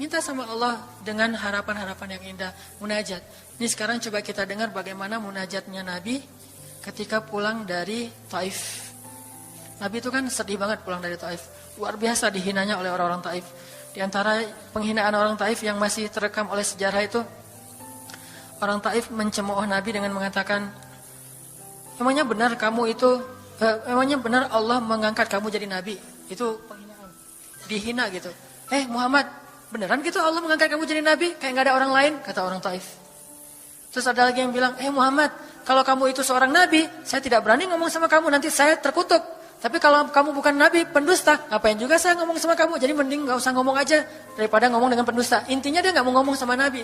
[SPEAKER 1] Minta sama Allah dengan harapan-harapan yang indah, munajat. Ini sekarang coba kita dengar bagaimana munajatnya Nabi ketika pulang dari Taif. Nabi itu kan sedih banget pulang dari Taif. Luar biasa dihinanya oleh orang-orang Taif. Di antara penghinaan orang Taif yang masih terekam oleh sejarah itu, orang Taif mencemooh Nabi dengan mengatakan, emangnya benar kamu itu, emangnya benar Allah mengangkat kamu jadi Nabi? Itu penghinaan, dihina gitu. Muhammad, beneran gitu Allah mengangkat kamu jadi Nabi? Kayak gak ada orang lain, kata orang Taif. Terus ada lagi yang bilang, Muhammad, kalau kamu itu seorang Nabi, saya tidak berani ngomong sama kamu, nanti saya terkutuk. Tapi kalau kamu bukan Nabi, pendusta, ngapain juga saya ngomong sama kamu? Jadi mending gak usah ngomong aja, daripada ngomong dengan pendusta. Intinya dia gak mau ngomong sama Nabi,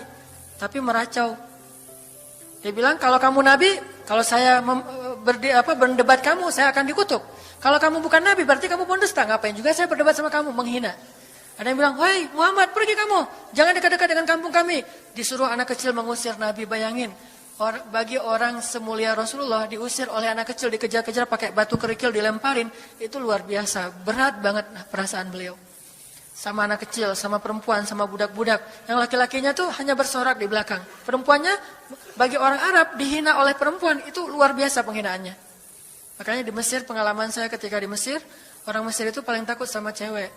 [SPEAKER 1] tapi meracau. Dia bilang, kalau kamu Nabi, kalau saya berdebat kamu, saya akan dikutuk. Kalau kamu bukan Nabi, berarti kamu pendusta. Ngapain juga saya berdebat sama kamu, menghina. Ada yang bilang, hei Muhammad, pergi kamu. Jangan dekat-dekat dengan kampung kami. Disuruh anak kecil mengusir Nabi, bayangin. Bagi orang semulia Rasulullah, diusir oleh anak kecil, dikejar-kejar pakai batu kerikil, dilemparin. Itu luar biasa, berat banget perasaan beliau. Sama anak kecil, sama perempuan, sama budak-budak. Yang laki-lakinya tuh hanya bersorak di belakang. Perempuannya bagi orang Arab dihina oleh perempuan, itu luar biasa penghinaannya. Makanya di Mesir, pengalaman saya ketika di Mesir, orang Mesir itu paling takut sama cewek.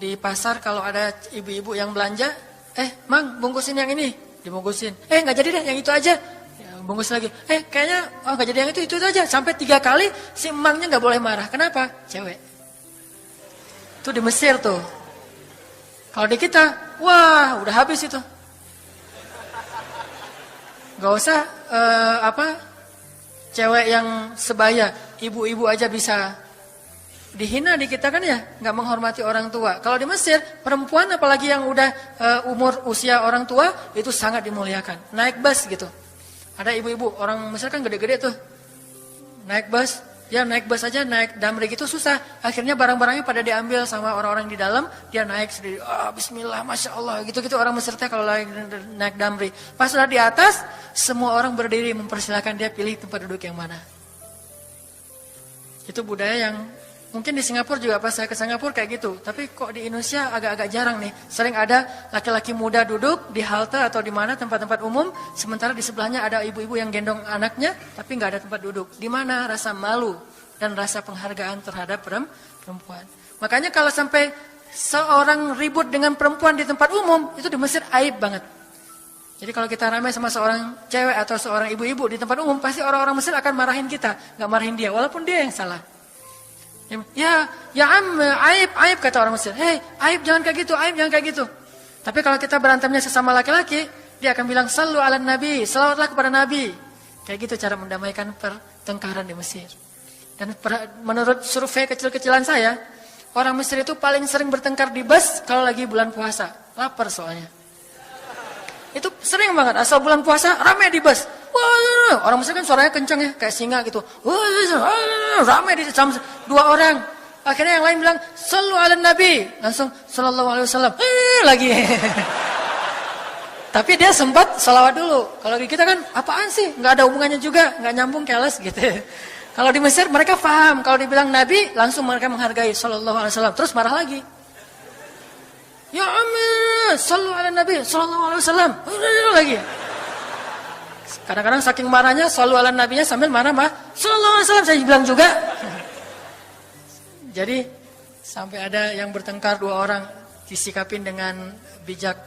[SPEAKER 1] Di pasar kalau ada ibu-ibu yang belanja, Mang bungkusin yang ini, dibungkusin. Nggak jadi deh, yang itu aja. Ya, bungkus lagi. Kayaknya nggak jadi yang itu aja. Sampai 3 kali si emangnya nggak boleh marah. Kenapa? Cewek. Itu di Mesir tuh. Kalau di kita, wah udah habis itu. Gak usah cewek yang sebaya, ibu-ibu aja bisa dihina di kita kan ya, nggak menghormati orang tua. Kalau di Mesir, perempuan apalagi yang udah umur usia orang tua itu sangat dimuliakan. Naik bus gitu. Ada ibu-ibu, orang Mesir kan gede-gede tuh. Naik bus. Dia naik bus aja, naik damri gitu susah. Akhirnya barang-barangnya pada diambil sama orang-orang di dalam. Dia naik sendiri. Bismillah, Masya Allah. Gitu-gitu orang Mesir kalau naik damri. Pas sudah di atas, semua orang berdiri mempersilahkan dia pilih tempat duduk yang mana. Itu budaya yang mungkin di Singapura juga pas saya ke Singapura kayak gitu. Tapi kok di Indonesia agak-agak jarang nih. Sering ada laki-laki muda duduk di halte atau di mana tempat-tempat umum. Sementara di sebelahnya ada ibu-ibu yang gendong anaknya. Tapi nggak ada tempat duduk. Di mana rasa malu dan rasa penghargaan terhadap perempuan. Makanya kalau sampai seorang ribut dengan perempuan di tempat umum. Itu di Mesir aib banget. Jadi kalau kita ramai sama seorang cewek atau seorang ibu-ibu di tempat umum. Pasti orang-orang Mesir akan marahin kita. Nggak marahin dia. Walaupun dia yang salah. Ya aib kata orang Mesir. Aib jangan kayak gitu, aib jangan kayak gitu. Tapi kalau kita berantemnya sesama laki-laki, dia akan bilang sallu ala nabi, selawatlah kepada nabi. Kayak gitu cara mendamaikan pertengkaran di Mesir. Dan menurut survei kecil-kecilan saya, orang Mesir itu paling sering bertengkar di bus kalau lagi bulan puasa. Lapar soalnya. Itu sering banget, asal bulan puasa ramai di bus. Wah, orang Mesir kan suaranya kencang ya, kayak singa gitu. Wah, ramai di jam 2 orang. Akhirnya yang lain bilang, sallu ala nabi. Langsung, sallallahu alaihi wasallam. Lagi. Tapi dia sempat salawat dulu. Kalau di kita kan, apaan sih? Nggak ada hubungannya juga, nggak nyambung, keles gitu. Kalau di Mesir mereka paham. Kalau dibilang nabi, langsung mereka menghargai sallallahu alaihi wasallam. Terus marah lagi. Ya amin, sallu ala nabi, sallallahu alaihi wasallam. Lagi. Kadang-kadang saking marahnya, selalu ala nabinya sambil marah-marah. Sallallahu alaihi wasallam, saya bilang juga. Jadi sampai ada yang bertengkar dua orang, disikapin dengan bijak.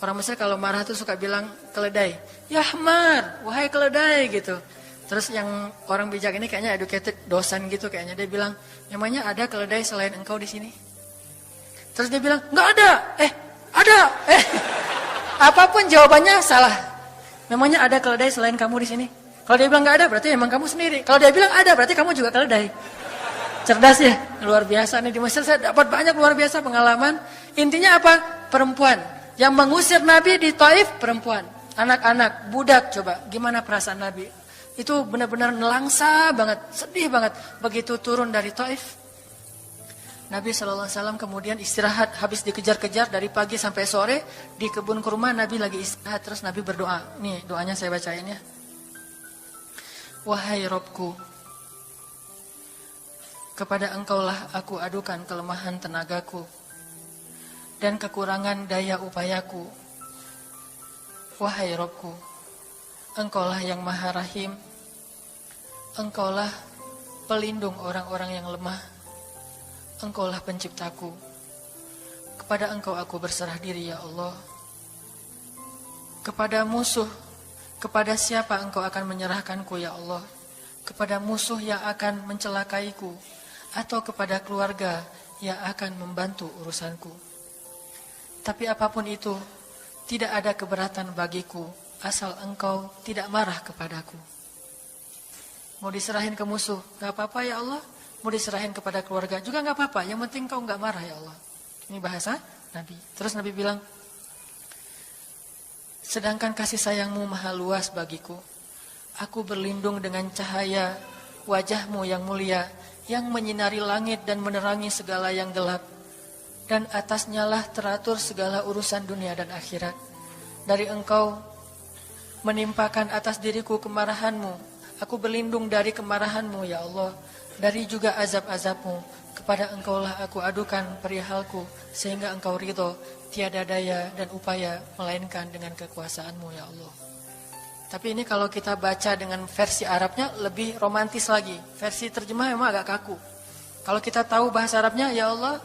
[SPEAKER 1] Orang Mesir kalau marah tuh suka bilang keledai. Ya Ahmar, wahai keledai gitu. Terus yang orang bijak ini kayaknya educated dosen gitu kayaknya, dia bilang, memangnya ada keledai selain engkau di sini? Terus dia bilang, nggak ada. Ada. Apapun jawabannya salah. Memangnya ada keledai selain kamu di sini? Kalau dia bilang nggak ada, berarti emang kamu sendiri. Kalau dia bilang ada, berarti kamu juga keledai. Cerdas ya, luar biasa nih di Mesir. Saya dapat banyak luar biasa pengalaman. Intinya apa? Perempuan yang mengusir Nabi di Taif, perempuan, anak-anak, budak. Coba, gimana perasaan Nabi? Itu benar-benar nelangsa banget, sedih banget. Begitu turun dari Taif, Nabi SAW kemudian istirahat, habis dikejar-kejar dari pagi sampai sore di kebun kurma. Nabi lagi istirahat, terus Nabi berdoa. Nih doanya saya bacain ya. Wahai Robku, kepada engkaulah aku adukan kelemahan tenagaku dan kekurangan daya upayaku. Wahai Robku, engkaulah yang maha rahim, engkaulah pelindung orang-orang yang lemah, engkaulah penciptaku. Kepada engkau aku berserah diri ya Allah. Kepada musuh, kepada siapa engkau akan menyerahkanku ya Allah? Kepada musuh yang akan mencelakaiku, atau kepada keluarga yang akan membantu urusanku. Tapi apapun itu, tidak ada keberatan bagiku, asal engkau tidak marah kepadaku. Mau diserahin ke musuh, gak apa-apa ya Allah. Mau diserahin kepada keluarga juga gak apa-apa. Yang penting kau gak marah ya Allah. Ini bahasa Nabi. Terus Nabi bilang, sedangkan kasih sayangmu maha luas bagiku, aku berlindung dengan cahaya wajahmu yang mulia, yang menyinari langit dan menerangi segala yang gelap. Dan atasnya lah teratur segala urusan dunia dan akhirat. Dari engkau menimpakan atas diriku kemarahanmu. Aku berlindung dari kemarahanmu ya Allah, dari juga azab-azabmu. Kepada engkaulah aku adukan perihalku, sehingga engkau ridho, tiada daya dan upaya melainkan dengan kekuasaanmu ya Allah. Tapi ini kalau kita baca dengan versi Arabnya lebih romantis lagi. Versi terjemah memang agak kaku. Kalau kita tahu bahasa Arabnya, ya Allah,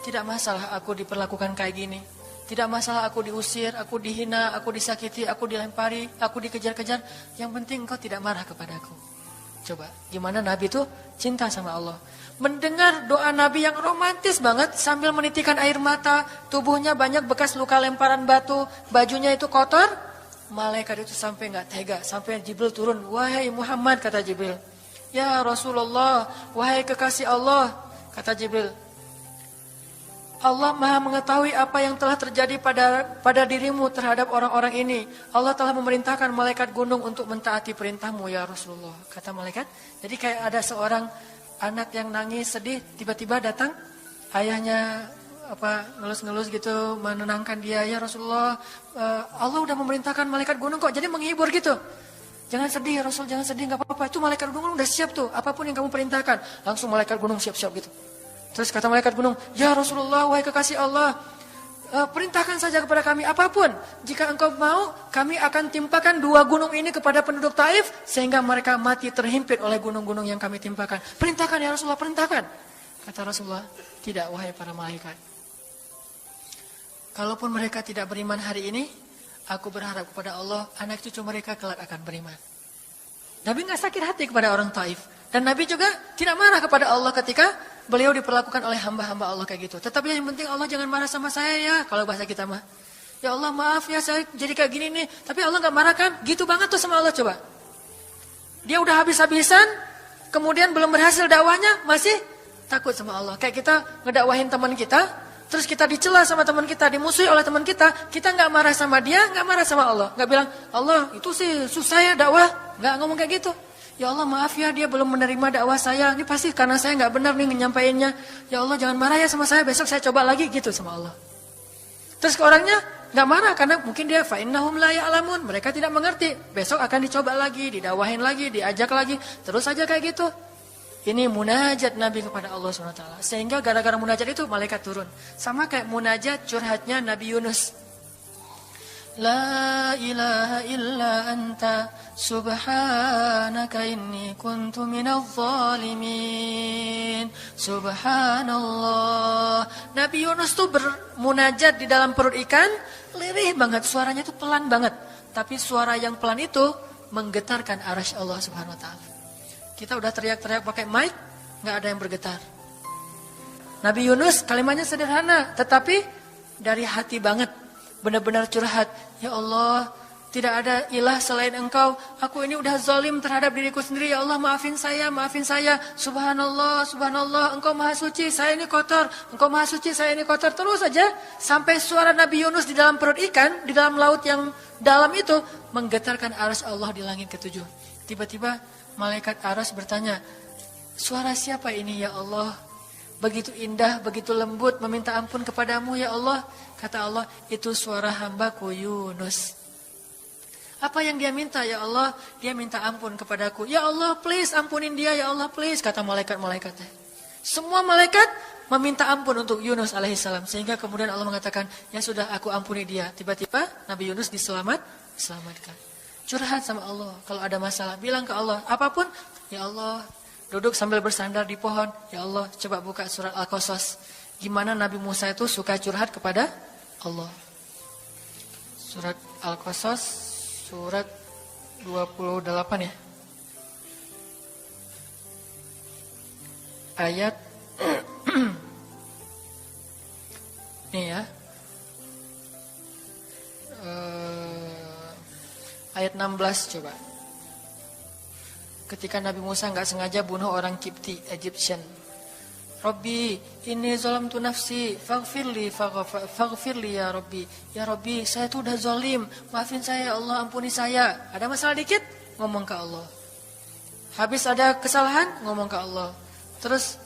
[SPEAKER 1] tidak masalah aku diperlakukan kayak gini. Tidak masalah aku diusir, aku dihina, aku disakiti, aku dilempari, aku dikejar-kejar. Yang penting engkau tidak marah kepadaku. Coba, gimana Nabi itu cinta sama Allah. Mendengar doa Nabi yang romantis banget sambil menitikan air mata. Tubuhnya banyak bekas luka lemparan batu. Bajunya itu kotor. Malaikat itu sampai gak tega. Sampai Jibril turun. Wahai Muhammad, kata Jibril. Ya Rasulullah, wahai kekasih Allah, kata Jibril. Allah maha mengetahui apa yang telah terjadi pada dirimu terhadap orang-orang ini. Allah telah memerintahkan malaikat gunung untuk mentaati perintahmu ya Rasulullah. Kata malaikat, jadi kayak ada seorang anak yang nangis sedih, tiba-tiba datang ayahnya ngelus-ngelus gitu, menenangkan dia. Ya Rasulullah, Allah udah memerintahkan malaikat gunung kok, jadi menghibur gitu. Jangan sedih ya Rasul, jangan sedih, gak apa-apa. Itu malaikat gunung udah siap tuh, apapun yang kamu perintahkan. Langsung malaikat gunung siap-siap gitu. Terus kata malaikat gunung, ya Rasulullah, wahai kekasih Allah, perintahkan saja kepada kami apapun. Jika engkau mau, kami akan timpakan 2 gunung ini kepada penduduk Taif, sehingga mereka mati terhimpit oleh gunung-gunung yang kami timpakan. Perintahkan ya Rasulullah, perintahkan. Kata Rasulullah, tidak wahai para malaikat. Kalaupun mereka tidak beriman hari ini, aku berharap kepada Allah, anak cucu mereka kelak akan beriman. Nabi gak sakit hati kepada orang Taif. Dan Nabi juga tidak marah kepada Allah ketika beliau diperlakukan oleh hamba-hamba Allah kayak gitu. Tetapi yang penting Allah jangan marah sama saya ya. Kalau bahasa kita mah. Ya Allah maaf ya saya jadi kayak gini nih. Tapi Allah gak marah kan? Gitu banget tuh sama Allah coba. Dia udah habis-habisan. Kemudian belum berhasil dakwahnya. Masih takut sama Allah. Kayak kita ngedakwahin teman kita. Terus kita dicela sama teman kita. Dimusuhi oleh teman kita. Kita gak marah sama dia. Gak marah sama Allah. Gak bilang Allah itu sih susah ya dakwah. Gak ngomong kayak gitu. Ya Allah maaf ya dia belum menerima dakwah saya. Ini pasti karena saya gak benar nih nyampainya. Ya Allah jangan marah ya sama saya. Besok saya coba lagi gitu sama Allah. Terus ke orangnya gak marah karena mungkin dia fa'innahum la ya'lamun. Mereka tidak mengerti. Besok akan dicoba lagi, didakwahin lagi, diajak lagi. Terus aja kayak gitu. Ini munajat Nabi kepada Allah SWT. Sehingga gara-gara munajat itu malaikat turun. Sama kayak munajat curhatnya Nabi Yunus. La ilaha illa anta subhanaka inni kuntu minadh dhalimin. Subhanallah. Nabi Yunus tuh bermunajat di dalam perut ikan, lirih banget, suaranya tuh pelan banget. Tapi suara yang pelan itu menggetarkan arasy Allah Subhanahu wa taala. Kita udah teriak-teriak pakai mic, enggak ada yang bergetar. Nabi Yunus kalimatnya sederhana, tetapi dari hati banget. Benar-benar curhat. Ya Allah, tidak ada ilah selain Engkau. Aku ini udah zalim terhadap diriku sendiri. Ya Allah, maafin saya, maafin saya. Subhanallah, subhanallah. Engkau maha suci, saya ini kotor. Engkau maha suci, saya ini kotor. Terus saja sampai suara Nabi Yunus di dalam perut ikan, di dalam laut yang dalam itu, menggetarkan arasy Allah di langit ketujuh. Tiba-tiba malaikat arasy bertanya, suara siapa ini ya Allah? Begitu indah, begitu lembut, meminta ampun kepadamu ya Allah. Kata Allah, itu suara hambaku Yunus. Apa yang dia minta ya Allah? Dia minta ampun kepadaku. Ya Allah, please ampunin dia ya Allah, please. Kata malaikat-malaikatnya. Semua malaikat meminta ampun untuk Yunus alaihissalam. Sehingga kemudian Allah mengatakan, ya sudah aku ampuni dia. Tiba-tiba Nabi Yunus diselamatkan. Curhat sama Allah. Kalau ada masalah, bilang ke Allah. Apapun, ya Allah. Duduk sambil bersandar di pohon. Ya Allah, coba buka surat Al-Qasas. Gimana Nabi Musa itu suka curhat kepada Allah. Surat Al-Qasas, surat 28 ya. Ayat nih ya. Ayat 16 coba. Ketika Nabi Musa nggak sengaja bunuh orang Kipti, Egyptian. Rabbi, ini zalamtu nafsi, faghfirli ya Rabbi. Ya Rabbi, saya tuh udah zalim, maafin saya ya Allah, ampuni saya. Ada masalah dikit, ngomong ke Allah. Habis ada kesalahan, ngomong ke Allah. Terus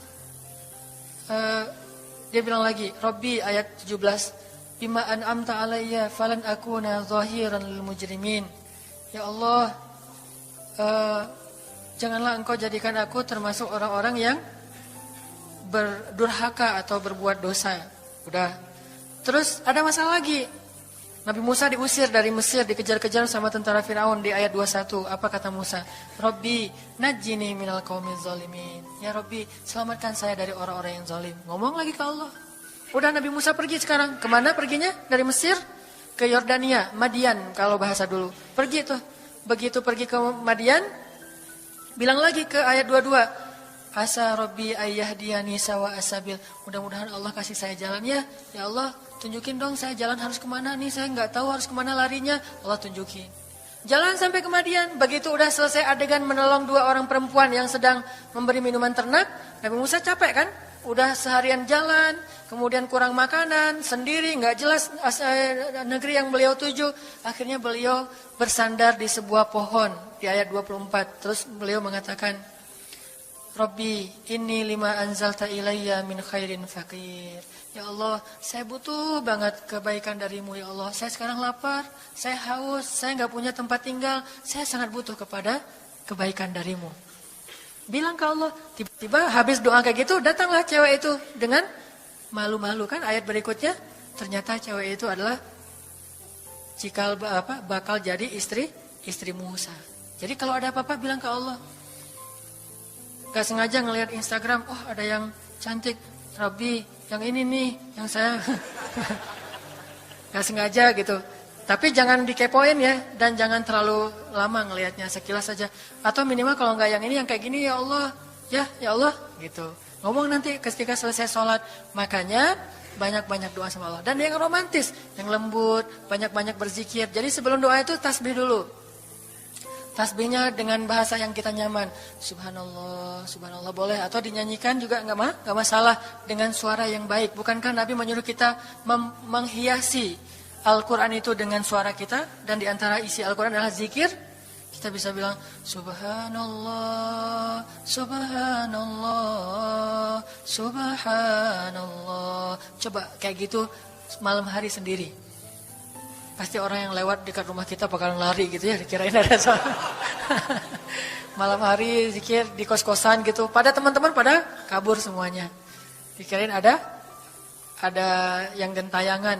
[SPEAKER 1] dia bilang lagi, Rabbi ayat 17, bima an'amta alayya falan akuna zahiran lil mujrimin. Ya Allah, janganlah engkau jadikan aku termasuk orang-orang yang berdurhaka atau berbuat dosa. Udah. Terus ada masalah lagi. Nabi Musa diusir dari Mesir, dikejar-kejar sama tentara Firaun di ayat 21. Apa kata Musa? Rabbi, najjini minal qaumiz zalimin. Ya Rabbi, selamatkan saya dari orang-orang yang zalim. Ngomong lagi ke Allah. Udah Nabi Musa pergi sekarang. Kemana perginya? Dari Mesir ke Yordania, Madian kalau bahasa dulu. Pergi tuh. Begitu pergi ke Madian, bilang lagi ke ayat 22. Asa Rabbi ayyahdiyani sawa asabil. Mudah-mudahan Allah kasih saya jalannya. Ya Allah, tunjukin dong saya jalan harus kemana nih. Saya nggak tahu harus kemana larinya. Allah tunjukin. Jalan sampai ke Madian. Begitu udah selesai adegan menolong dua orang perempuan yang sedang memberi minuman ternak. Nabi Musa capek kan? Udah seharian jalan. Kemudian kurang makanan. Sendiri nggak jelas negeri yang beliau tuju. Akhirnya beliau bersandar di sebuah pohon. Di ayat 24. Terus beliau mengatakan, Rabbi, inni lima anzalta ilayya min khairin faqir. Ya Allah, saya butuh banget kebaikan darimu ya Allah. Saya sekarang lapar, saya haus, saya nggak punya tempat tinggal. Saya sangat butuh kepada kebaikan darimu. Bilang ke Allah, tiba-tiba habis doa kayak gitu, datanglah cewek itu dengan malu-malu kan. Ayat berikutnya, ternyata cewek itu adalah bakal jadi istri Musa. Jadi kalau ada apa-apa bilang ke Allah. Gak sengaja ngelihat Instagram, oh ada yang cantik, Rabbi, yang ini nih, yang saya gak sengaja gitu. Tapi jangan dikepoin ya, dan jangan terlalu lama ngelihatnya, sekilas saja. Atau minimal kalau nggak yang ini, yang kayak gini ya Allah, ya Allah, gitu. Ngomong nanti ketika selesai sholat. Makanya banyak-banyak doa sama Allah. Dan yang romantis, yang lembut, banyak-banyak berzikir. Jadi sebelum doa itu tasbih dulu. Tasbihnya dengan bahasa yang kita nyaman. Subhanallah, subhanallah boleh. Atau dinyanyikan juga nggak masalah dengan suara yang baik. Bukankah Nabi menyuruh kita menghiasi Al-Quran itu dengan suara kita? Dan diantara isi Al-Quran adalah zikir. Kita bisa bilang Subhanallah, Subhanallah, Subhanallah. Coba kayak gitu malam hari sendiri. Pasti orang yang lewat dekat rumah kita bakalan lari gitu ya, dikirain ada soal. Malam hari zikir di kos-kosan gitu, pada teman-teman pada kabur semuanya. Dikirain ada yang gentayangan.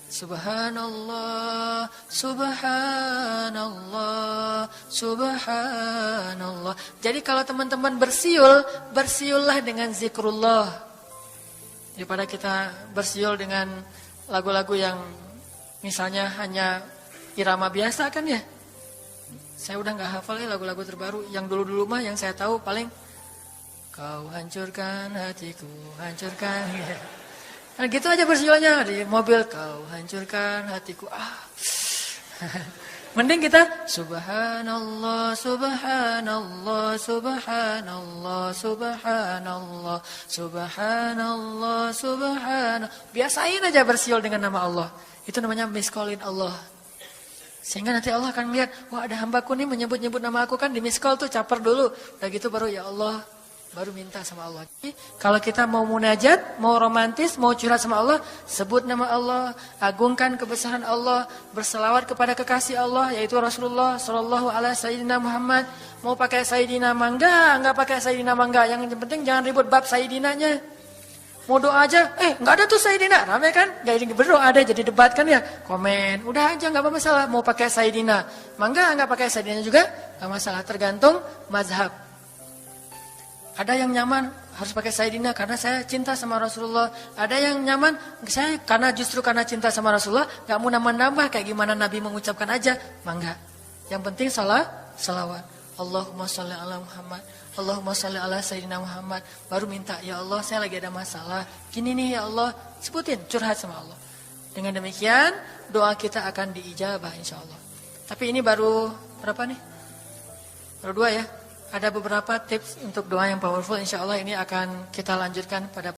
[SPEAKER 1] Subhanallah, subhanallah, subhanallah. Jadi kalau teman-teman bersiul, bersiullah dengan zikrullah. Daripada kita bersiul dengan lagu-lagu yang misalnya hanya irama biasa kan ya. Saya udah gak hafal ya lagu-lagu terbaru. Yang dulu-dulu mah yang saya tahu paling kau hancurkan hatiku, hancurkan. Nah gitu aja bersiulnya di mobil, kau hancurkan hatiku. Mending kita subhanallah, subhanallah, subhanallah, subhanallah, subhanallah, subhanallah. Biasain aja bersiul dengan nama Allah. Itu namanya miskolin Allah. Sehingga nanti Allah akan melihat, wah ada hambaku nih menyebut-nyebut nama aku kan di miskol tuh, caper dulu. Udah gitu baru ya Allah, baru minta sama Allah. Jadi, kalau kita mau munajat, mau romantis, mau curhat sama Allah, sebut nama Allah, agungkan kebesaran Allah, berselawat kepada kekasih Allah, yaitu Rasulullah Sallallahu Alaihi Sayyidina Muhammad. Mau pakai Sayyidina mangga, enggak pakai Sayyidina mangga. Yang penting jangan ribut bab Sayyidinanya. Mau doa aja, enggak ada tuh Sayyidina, rame kan? Gak berdoa ada, jadi debat kan ya? Komen, udah aja enggak apa-masalah. Mau pakai Sayyidina mangga, enggak pakai Sayyidina juga, enggak masalah. Tergantung mazhab. Ada yang nyaman harus pakai Sayyidina karena saya cinta sama Rasulullah. Ada yang nyaman saya justru karena cinta sama Rasulullah gak mau nambah-nambah kayak gimana Nabi mengucapkan aja. Mangga. Yang penting salawat. Allahumma sholli ala Muhammad. Allahumma sholli ala Sayyidina Muhammad. Baru minta, ya Allah saya lagi ada masalah. Gini nih ya Allah. Sebutin, curhat sama Allah. Dengan demikian doa kita akan diijabah insya Allah. Tapi ini baru berapa nih? Baru 2 ya. Ada beberapa tips untuk doa yang powerful. Insya Allah ini akan kita lanjutkan pada